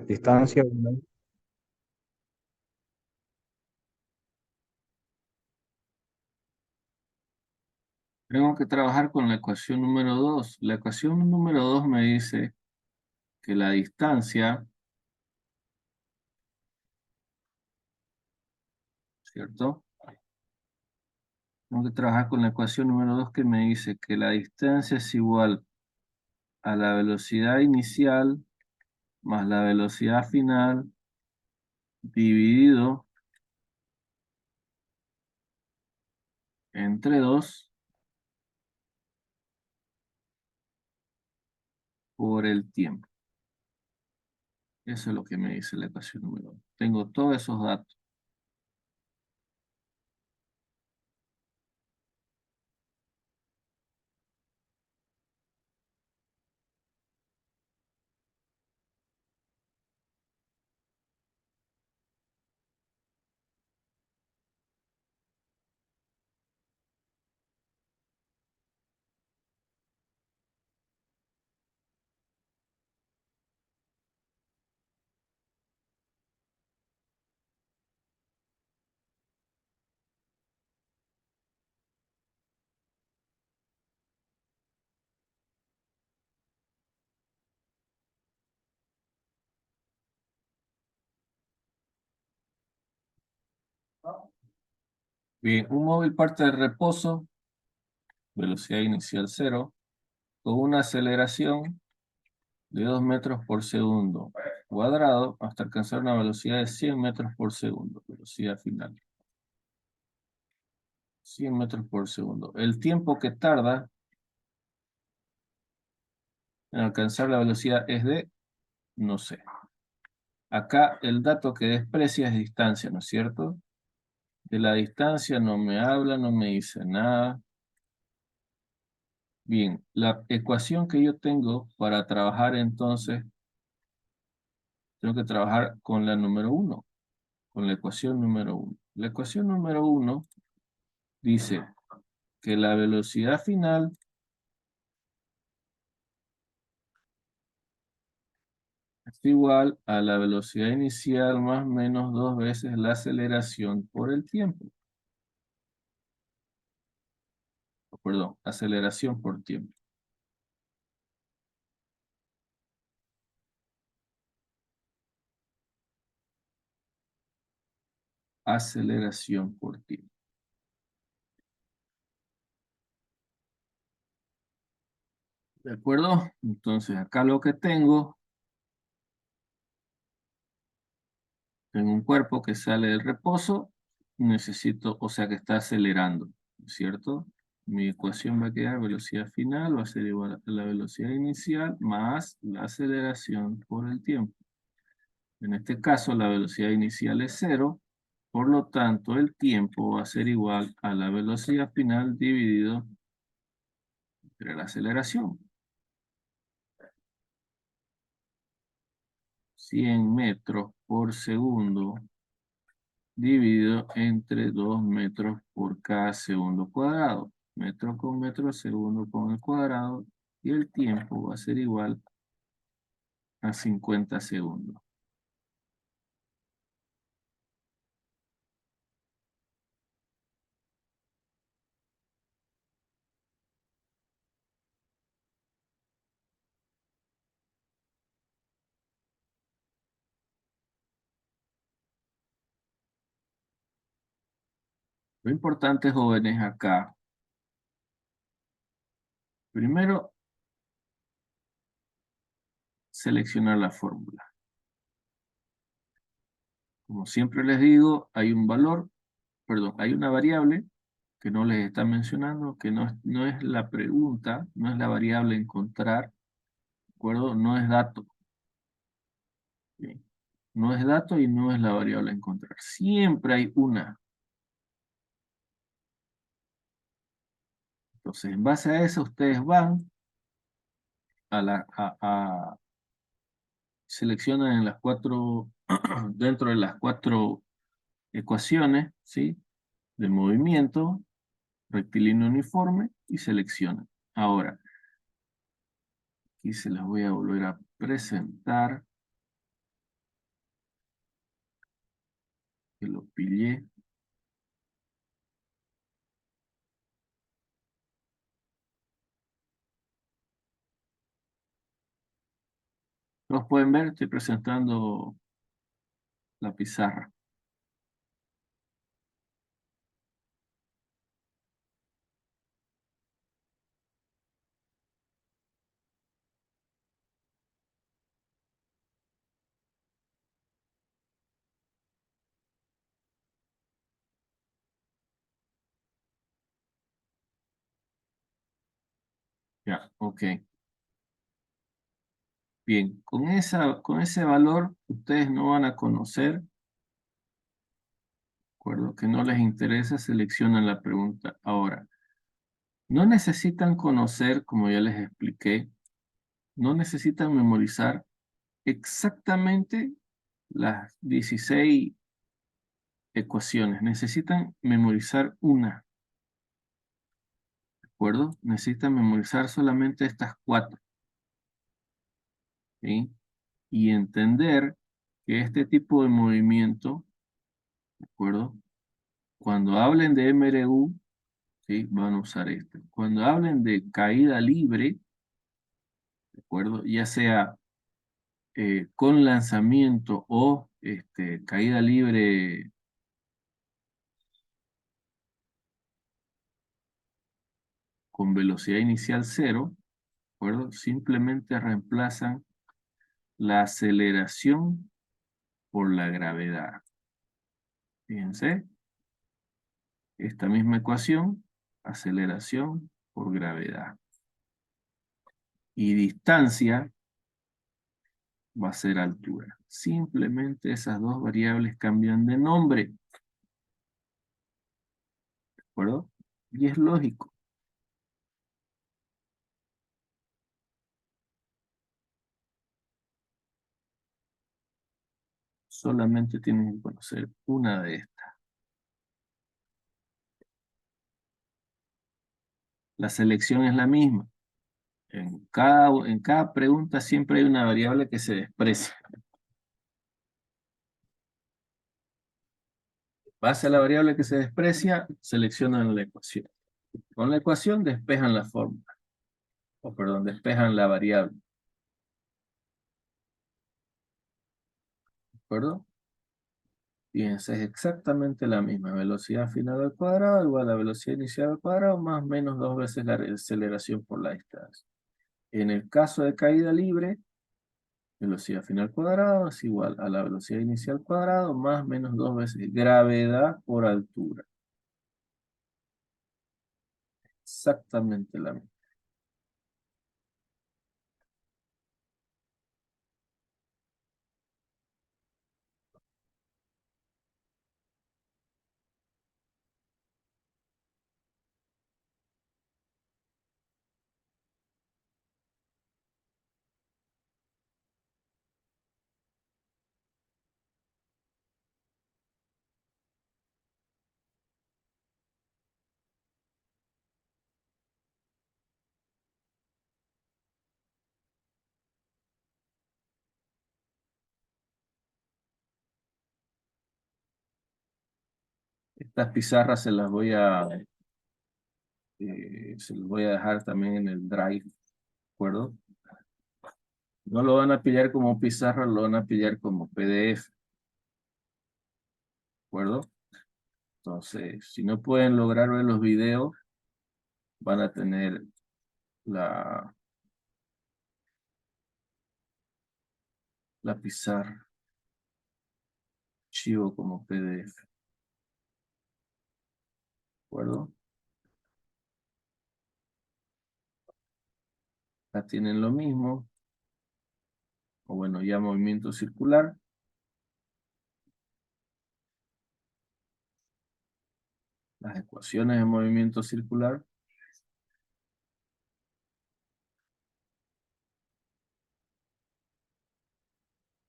Distancia 1, Tengo que trabajar con la ecuación número 2. La ecuación número 2 me dice que la distancia, ¿cierto? Tengo que trabajar con la ecuación número 2 que me dice que la distancia es igual a la velocidad inicial más la velocidad final dividido entre 2 por el tiempo. Eso es lo que me dice la ecuación número 1. Tengo todos esos datos. Bien, un móvil parte de reposo, velocidad inicial 0, con una aceleración de 2 metros por segundo cuadrado hasta alcanzar una velocidad de 100 metros por segundo, velocidad final. 100 metros por segundo. El tiempo que tarda en alcanzar la velocidad es de, no sé. Acá el dato que desprecia es distancia, ¿no es cierto? De la distancia no me habla, no me dice nada. Bien, la ecuación que yo tengo para trabajar entonces, tengo que trabajar con la número 1, con la ecuación número 1. La ecuación número 1 dice que la velocidad final es igual a la velocidad inicial más o menos 2 veces la aceleración por el tiempo. Perdón, aceleración por tiempo. Aceleración por tiempo. ¿De acuerdo? Entonces acá lo que tengo un cuerpo que sale del reposo, necesito, o sea que está acelerando, ¿cierto? Mi ecuación va a quedar velocidad final, va a ser igual a la velocidad inicial más la aceleración por el tiempo. En este caso la velocidad inicial es 0, por lo tanto el tiempo va a ser igual a la velocidad final dividido entre la aceleración. 100 metros por segundo dividido entre 2 metros por cada segundo cuadrado. Metro con metro, segundo con el cuadrado, y el tiempo va a ser igual a 50 segundos. Lo importante, jóvenes, acá, primero, seleccionar la fórmula. Como siempre les digo, hay un valor, perdón, hay una variable que no les está mencionando, que no es la pregunta, no es la variable encontrar, ¿de acuerdo? No es dato. Bien. No es dato y no es la variable encontrar. Siempre hay una. Entonces, en base a eso, ustedes van seleccionan en las 4, dentro de las 4 ecuaciones, ¿sí? De movimiento, rectilíneo uniforme y seleccionan. Ahora, aquí se las voy a volver a presentar. Que lo pillé. Los pueden ver, estoy presentando la pizarra. Ya, ok. Bien, con ese valor ustedes no van a conocer, ¿de acuerdo? Que no les interesa, seleccionan la pregunta. Ahora, no necesitan conocer, como ya les expliqué, no necesitan memorizar exactamente las 16 ecuaciones. Necesitan memorizar una, ¿de acuerdo? Necesitan memorizar solamente estas 4, ¿sí? Y entender que este tipo de movimiento, ¿de acuerdo? Cuando hablen de MRU, ¿sí? Van a usar este. Cuando hablen de caída libre, ¿de acuerdo? Ya sea con lanzamiento o caída libre con velocidad inicial cero, ¿de acuerdo? Simplemente reemplazan la aceleración por la gravedad. Fíjense, esta misma ecuación, aceleración por gravedad. Y distancia va a ser altura. Simplemente esas dos variables cambian de nombre, ¿de acuerdo? Y es lógico. Solamente tienen que conocer una de estas. La selección es la misma. En cada pregunta siempre hay una variable que se desprecia. Base a la variable que se desprecia, seleccionan la ecuación. Con la ecuación despejan la fórmula. O perdón, despejan la variable. ¿De acuerdo? Fíjense, es exactamente la misma. Velocidad final al cuadrado igual a velocidad inicial al cuadrado más o menos 2 veces la aceleración por la distancia. En el caso de caída libre, velocidad final cuadrado es igual a la velocidad inicial cuadrado más o menos 2 veces gravedad por altura. Exactamente la misma. Estas pizarras se las voy a dejar también en el Drive, ¿de acuerdo? No lo van a pillar como pizarra, lo van a pillar como PDF, ¿de acuerdo? Entonces, si no pueden lograr ver los videos, van a tener la, la pizarra, archivo como PDF, ¿de acuerdo? Acá tienen lo mismo, o bueno, ya movimiento circular. Las ecuaciones de movimiento circular,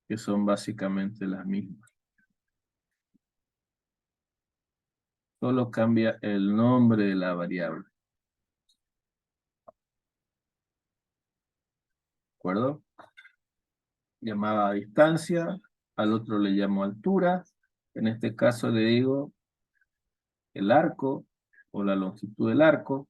que son básicamente las mismas. Solo cambia el nombre de la variable, ¿de acuerdo? Llamaba distancia, al otro le llamo altura. En este caso le digo el arco o la longitud del arco.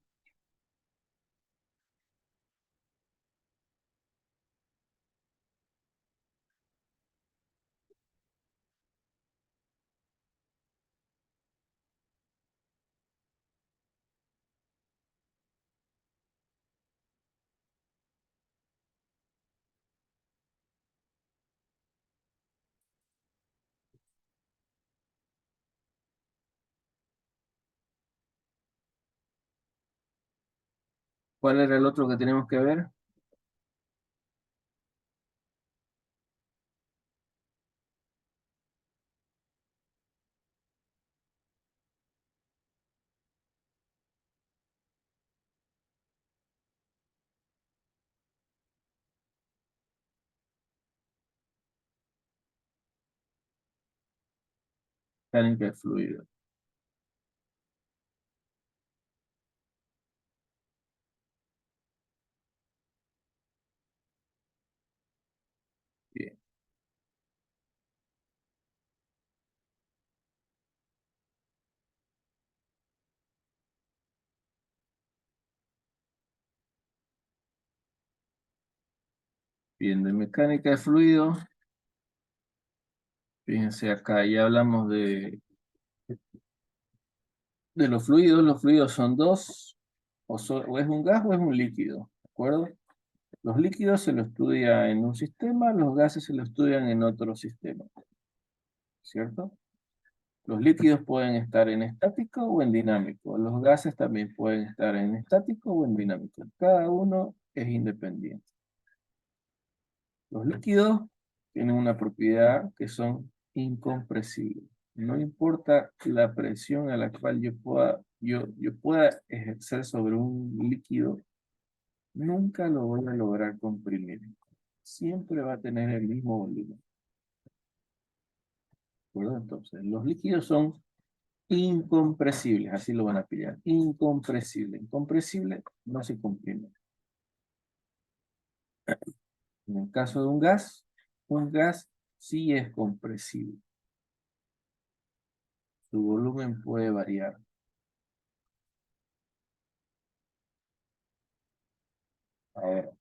¿Cuál era el otro que tenemos que ver? Mecánica de fluido. Bien. Bien, de mecánica de fluido. Fíjense acá, ya hablamos de los fluidos. Los fluidos son dos, o es un gas o es un líquido, ¿de acuerdo? Los líquidos se lo estudia en un sistema, los gases se lo estudian en otro sistema, ¿cierto? Los líquidos pueden estar en estático o en dinámico. Los gases también pueden estar en estático o en dinámico. Cada uno es independiente. Los líquidos tienen una propiedad que son incompresibles. No importa la presión a la cual yo pueda ejercer sobre un líquido, nunca lo voy a lograr comprimir. Siempre va a tener el mismo volumen. ¿De acuerdo? Entonces, los líquidos son incompresibles, así lo van a pillar. Incompresible. Incompresible no se comprime. En el caso de un gas sí es compresible. Su volumen puede variar. Ahora,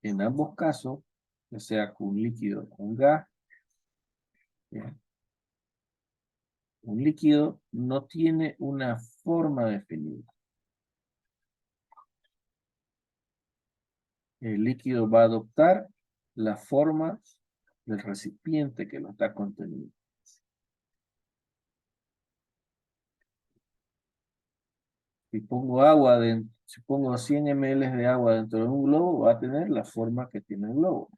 en ambos casos, ya sea con un líquido o un gas, ¿bien? Un líquido no tiene una forma definida. El líquido va a adoptar la forma del recipiente que lo está conteniendo. Si pongo 100 ml de agua dentro de un globo, va a tener la forma que tiene el globo.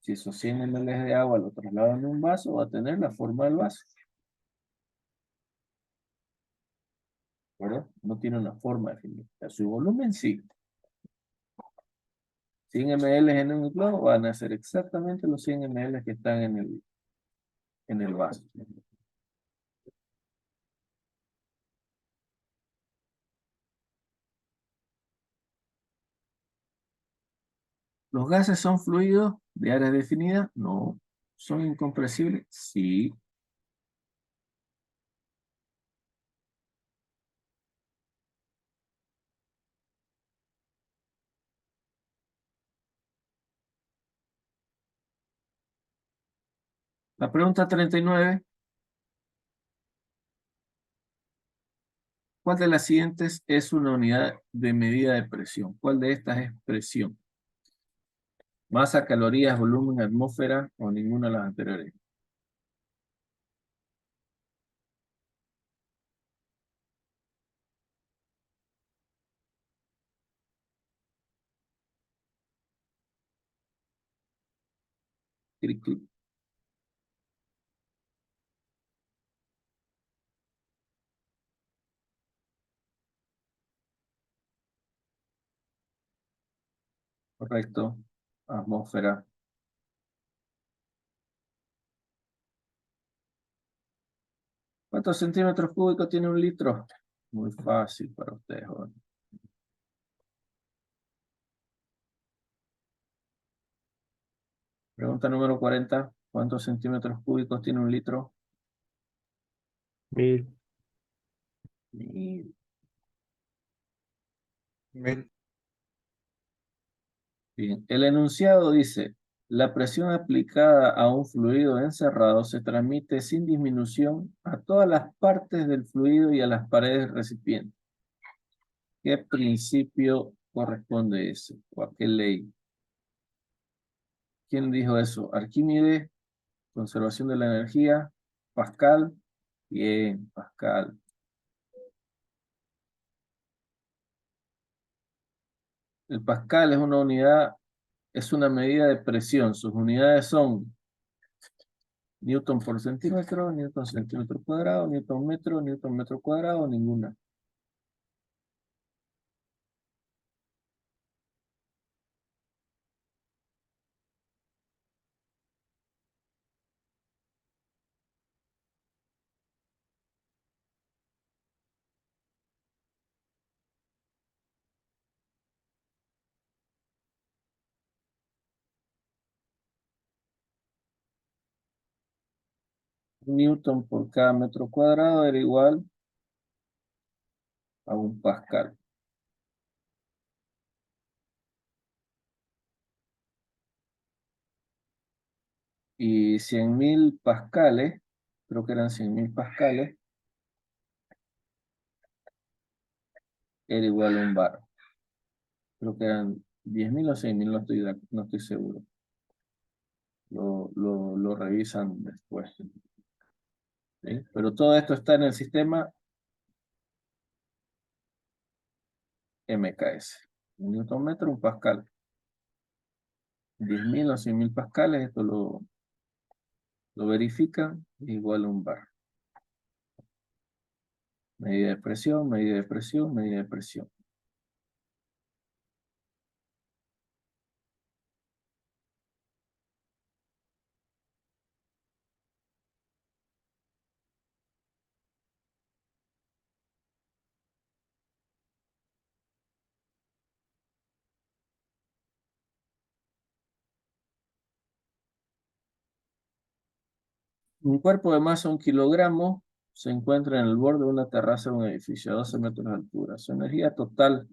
Si esos 100 ml de agua lo trasladan en un vaso, va a tener la forma del vaso. ¿Verdad? No tiene una forma definida. Su volumen sí. 100 ml en un globo van a ser exactamente los 100 ml que están en el vaso. ¿Los gases son fluidos de área definida? No. ¿Son incompresibles? Sí. La pregunta 39. ¿Cuál de las siguientes es una unidad de medida de presión? ¿Cuál de estas es presión? Masa, calorías, volumen, atmósfera o ninguna de las anteriores. Clic, clic. Correcto. Atmósfera. ¿Cuántos centímetros cúbicos tiene un litro? Muy fácil para ustedes, jóvenes. Pregunta número 40. ¿Cuántos centímetros cúbicos tiene un litro? 1000. Y, 1000. bien, el enunciado dice, la presión aplicada a un fluido encerrado se transmite sin disminución a todas las partes del fluido y a las paredes del recipiente. ¿Qué principio corresponde ese? ¿O a qué ley? ¿Quién dijo eso? Arquímedes, conservación de la energía, Pascal. Bien, Pascal. El pascal es una unidad, es una medida de presión. Sus unidades son newton por centímetro, newton centímetro cuadrado, newton metro cuadrado, ninguna. Newton por cada metro cuadrado era igual a un pascal. Y 100.000 pascales, creo que eran 100.000 pascales, era igual a un bar. Creo que eran 10.000 o 6.000, no estoy seguro. Lo revisan después. ¿Sí? Pero todo esto está en el sistema MKS. Un newton metro, un pascal. 10.000 o 100.000 pascales, esto lo verifican, igual a un bar. Medida de presión, medida de presión, medida de presión. Un cuerpo de masa 1 kilogramo se encuentra en el borde de una terraza de un edificio a 12 metros de altura. Su energía total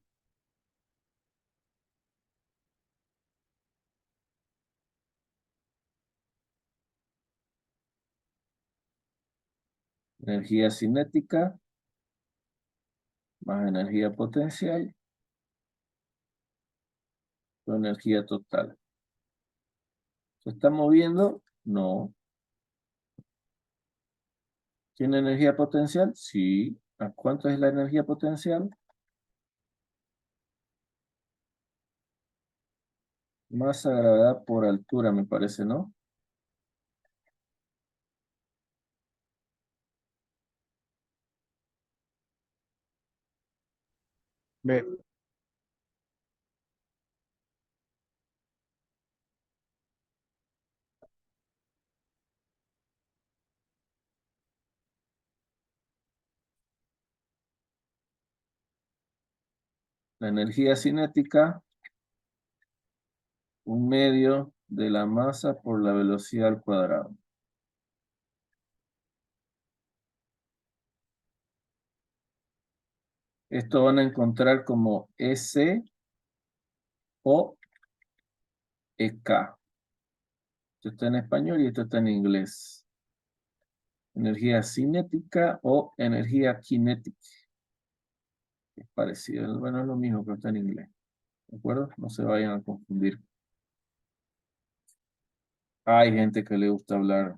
energía cinética más energía potencial, su energía total. ¿Se está moviendo? No. ¿Tiene energía potencial? Sí. ¿A cuánto es la energía potencial? Masa, gravedad por altura, me parece, ¿no? B. La energía cinética, un medio de la masa por la velocidad al cuadrado. Esto van a encontrar como S o EK. Esto está en español y esto está en inglés. Energía cinética o energía cinética. Es parecido. Bueno, es lo mismo, pero está en inglés. ¿De acuerdo? No se vayan a confundir. Hay gente que le gusta hablar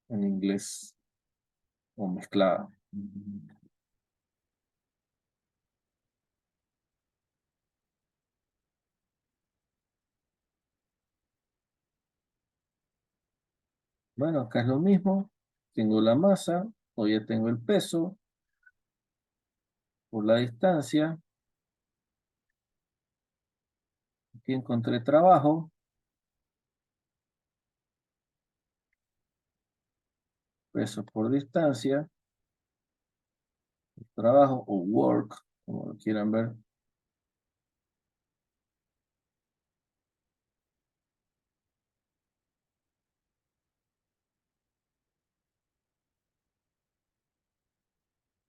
en inglés o mezclada. Bueno, acá es lo mismo. Tengo la masa, o ya tengo el peso por la distancia. Aquí encontré trabajo. Peso por distancia. Trabajo o work, como lo quieran ver.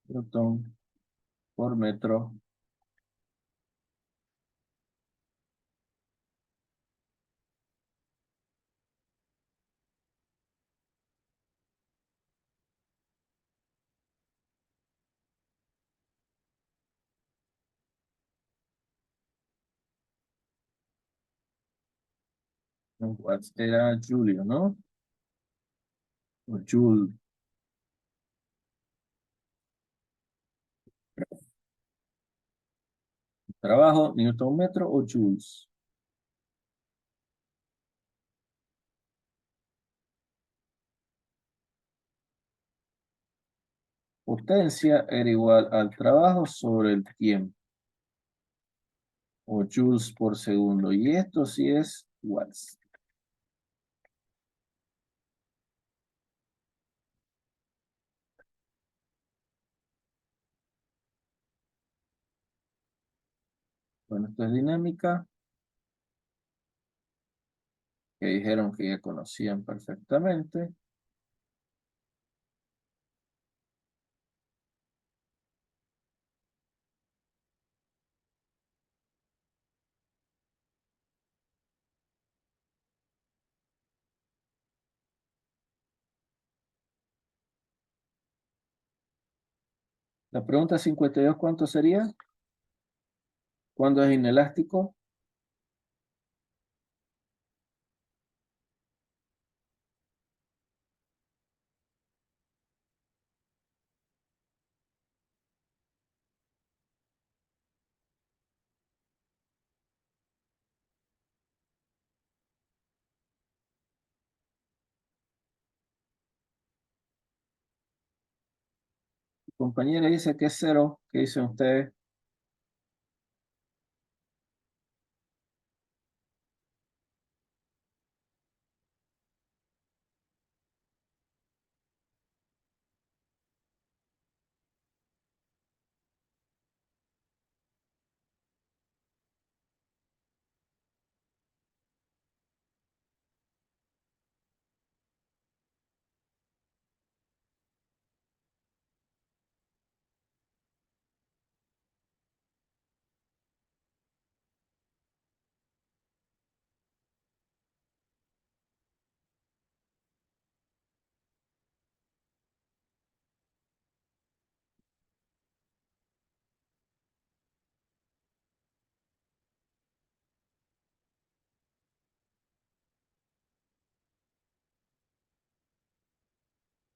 Newton por metro. Watts era Julio, ¿no? O Joule. Trabajo, newton metro o joules. Potencia era igual al trabajo sobre el tiempo. O joules por segundo. Y esto sí es watts. Bueno, esto es dinámica. Que dijeron que ya conocían perfectamente. La pregunta 52, ¿cuánto sería? ¿Cuándo es inelástico? Mi compañera dice que es cero. ¿Qué dicen ustedes?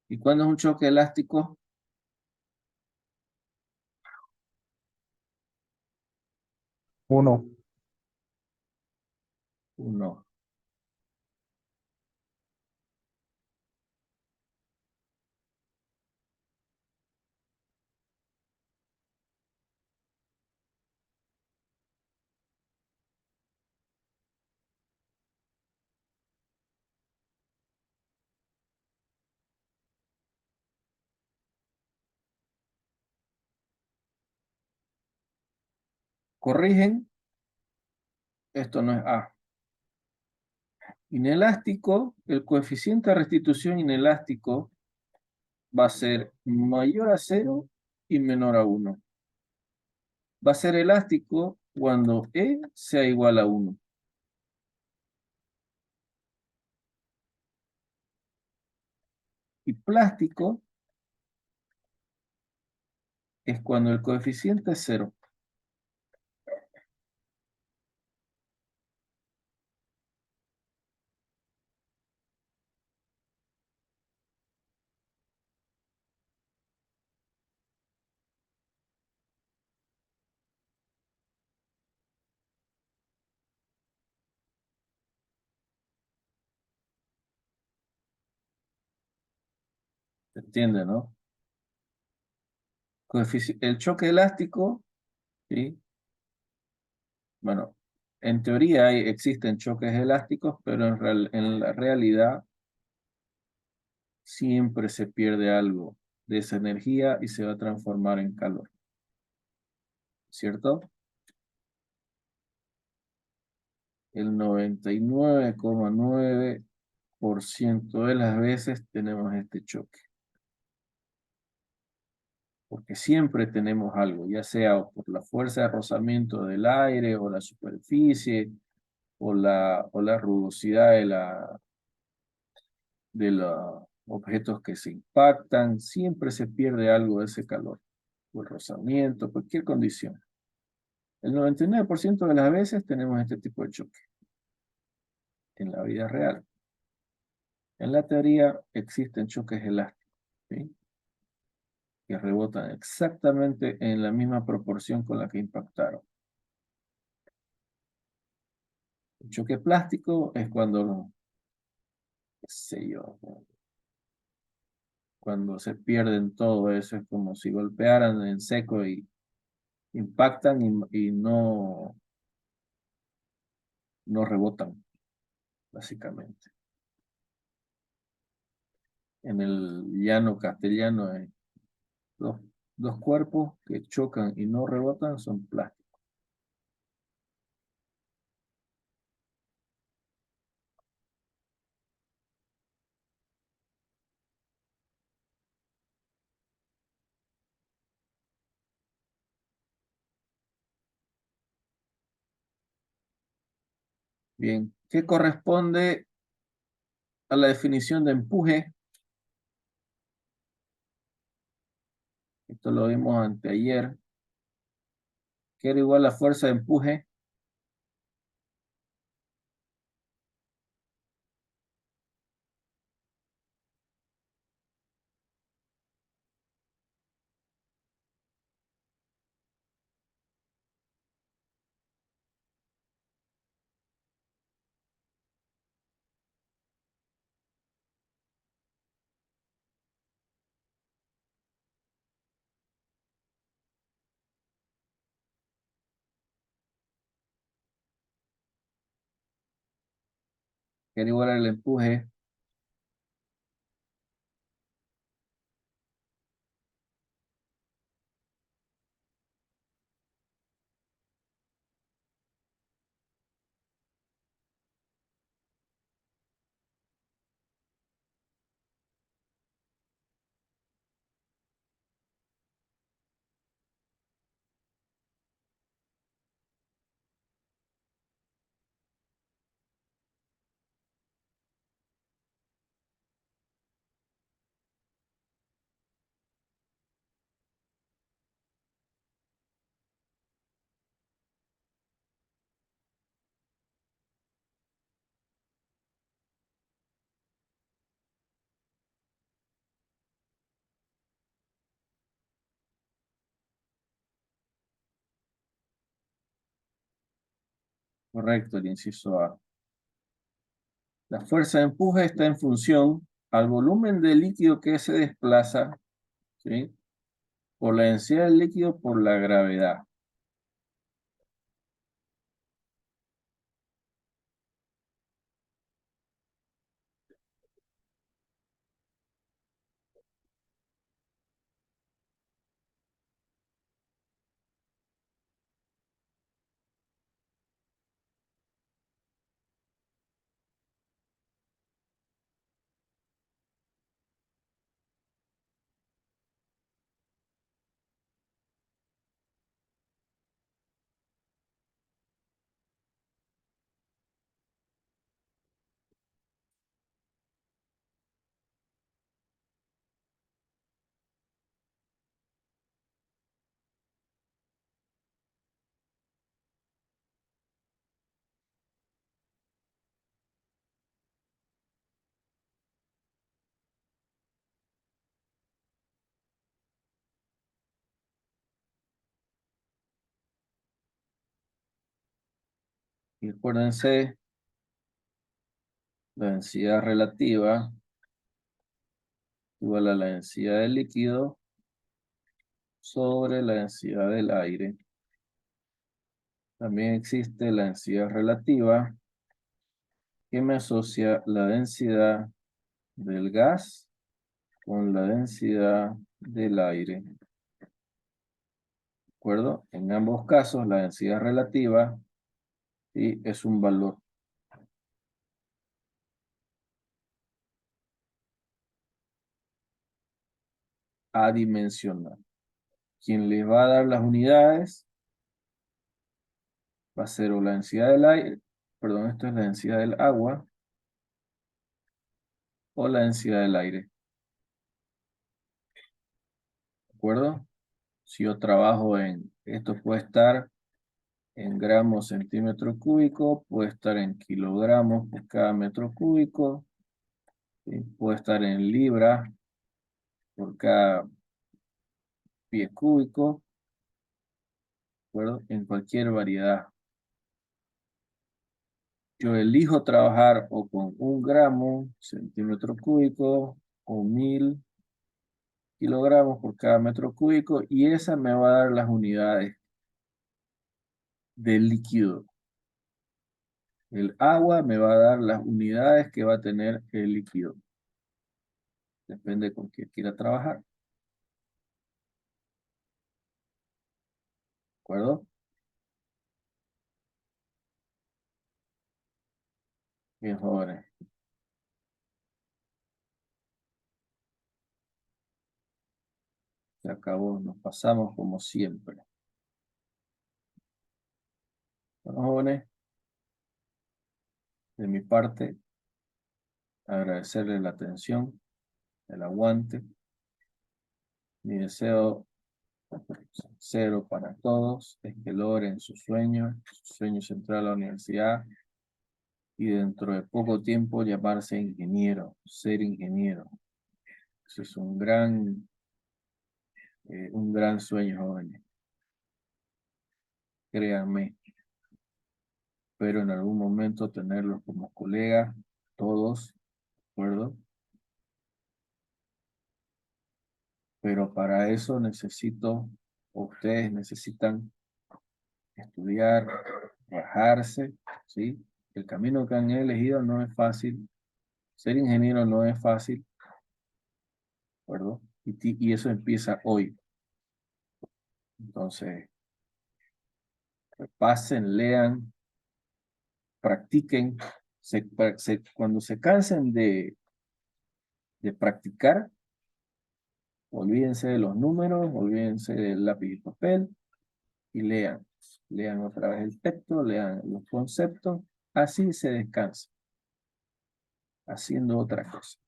¿Y cuándo es un choque elástico? Uno. 1. Corrigen. Esto no es A. Inelástico, el coeficiente de restitución inelástico va a ser mayor a 0 y menor a 1. Va a ser elástico cuando E sea igual a 1. Y plástico es cuando el coeficiente es 0. ¿Se entiende, no? El choque elástico, ¿sí? Bueno, en teoría existen choques elásticos, pero en la realidad siempre se pierde algo de esa energía y se va a transformar en calor. ¿Cierto? El 99,9% de las veces tenemos este choque. Porque siempre tenemos algo, ya sea por la fuerza de rozamiento del aire o la superficie o la rugosidad de los objetos que se impactan, siempre se pierde algo de ese calor, o el rozamiento, cualquier condición. El 99% de las veces tenemos este tipo de choque en la vida real. En la teoría existen choques elásticos, ¿sí? Que rebotan exactamente en la misma proporción con la que impactaron. El choque plástico es cuando, qué sé yo, cuando se pierden todo eso, es como si golpearan en seco y impactan y no rebotan, básicamente. En el llano castellano hay dos, dos cuerpos que chocan y no rebotan, son plásticos. Bien, ¿qué corresponde a la definición de empuje? Esto lo vimos anteayer. ¿Qué era igual a fuerza de empuje? ¿Qué era igual al empuje? Correcto, el inciso A. La fuerza de empuje está en función al volumen del líquido que se desplaza, ¿sí? Por la densidad del líquido por la gravedad. Y acuérdense, la densidad relativa igual a la densidad del líquido sobre la densidad del aire. También existe la densidad relativa que me asocia la densidad del gas con la densidad del aire. ¿De acuerdo? En ambos casos, la densidad relativa sí, es un valor. Adimensional. Quien les va a dar las unidades va a ser o la densidad del aire, perdón, esto es la densidad del agua, o la densidad del aire. ¿De acuerdo? Si yo trabajo esto puede estar en gramos centímetro cúbico, puede estar en kilogramos por cada metro cúbico, ¿sí? Puede estar en libras por cada pie cúbico, ¿de acuerdo? En cualquier variedad. Yo elijo trabajar o con 1 gramo, centímetro cúbico, o 1000 kilogramos por cada metro cúbico, y esa me va a dar las unidades del líquido. El agua me va a dar las unidades que va a tener el líquido. Depende con quién quiera trabajar. ¿De acuerdo? Bien, jóvenes. Se acabó, nos pasamos como siempre. Bueno, jóvenes, de mi parte, agradecerles la atención, el aguante. Mi deseo sincero para todos es que logren su sueño central a la universidad, y dentro de poco tiempo llamarse ingeniero, ser ingeniero. Eso es un gran sueño, jóvenes. Créanme, pero en algún momento tenerlos como colegas, todos, ¿de acuerdo? Pero para eso ustedes necesitan estudiar, bajarse, ¿sí? El camino que han elegido no es fácil. Ser ingeniero no es fácil, ¿de acuerdo? Y eso empieza hoy. Entonces, repasen, lean, practiquen. Cuando se cansen de practicar, olvídense de los números, olvídense del lápiz y papel, y lean. Lean otra vez el texto, lean los conceptos, así se descansa, haciendo otra cosa. ¿De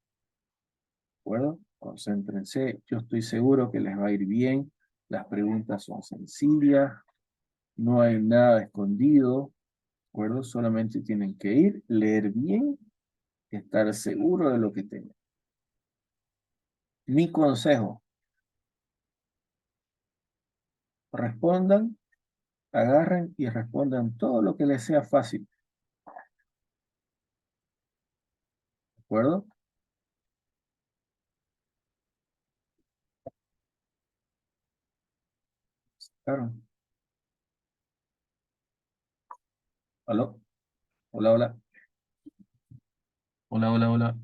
acuerdo? Concéntrense, yo estoy seguro que les va a ir bien. Las preguntas son sencillas, no hay nada escondido, ¿de acuerdo? Solamente tienen que ir, leer bien, estar seguro de lo que tienen. Mi consejo: respondan, agarren y respondan todo lo que les sea fácil. ¿De acuerdo? Claro. ¿Aló? Hola, hola. Hola, hola, hola.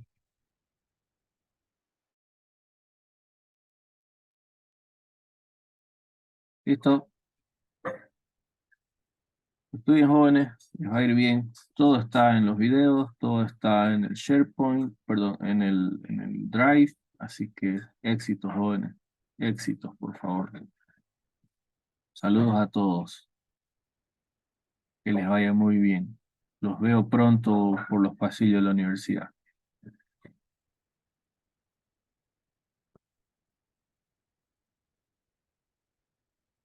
¿Listo? Estudien, jóvenes, les va a ir bien. Todo está en los videos, todo está en el SharePoint, perdón, en el Drive. Así que éxitos, jóvenes. Éxitos, por favor. Saludos a todos. Que les vaya muy bien. Los veo pronto por los pasillos de la universidad.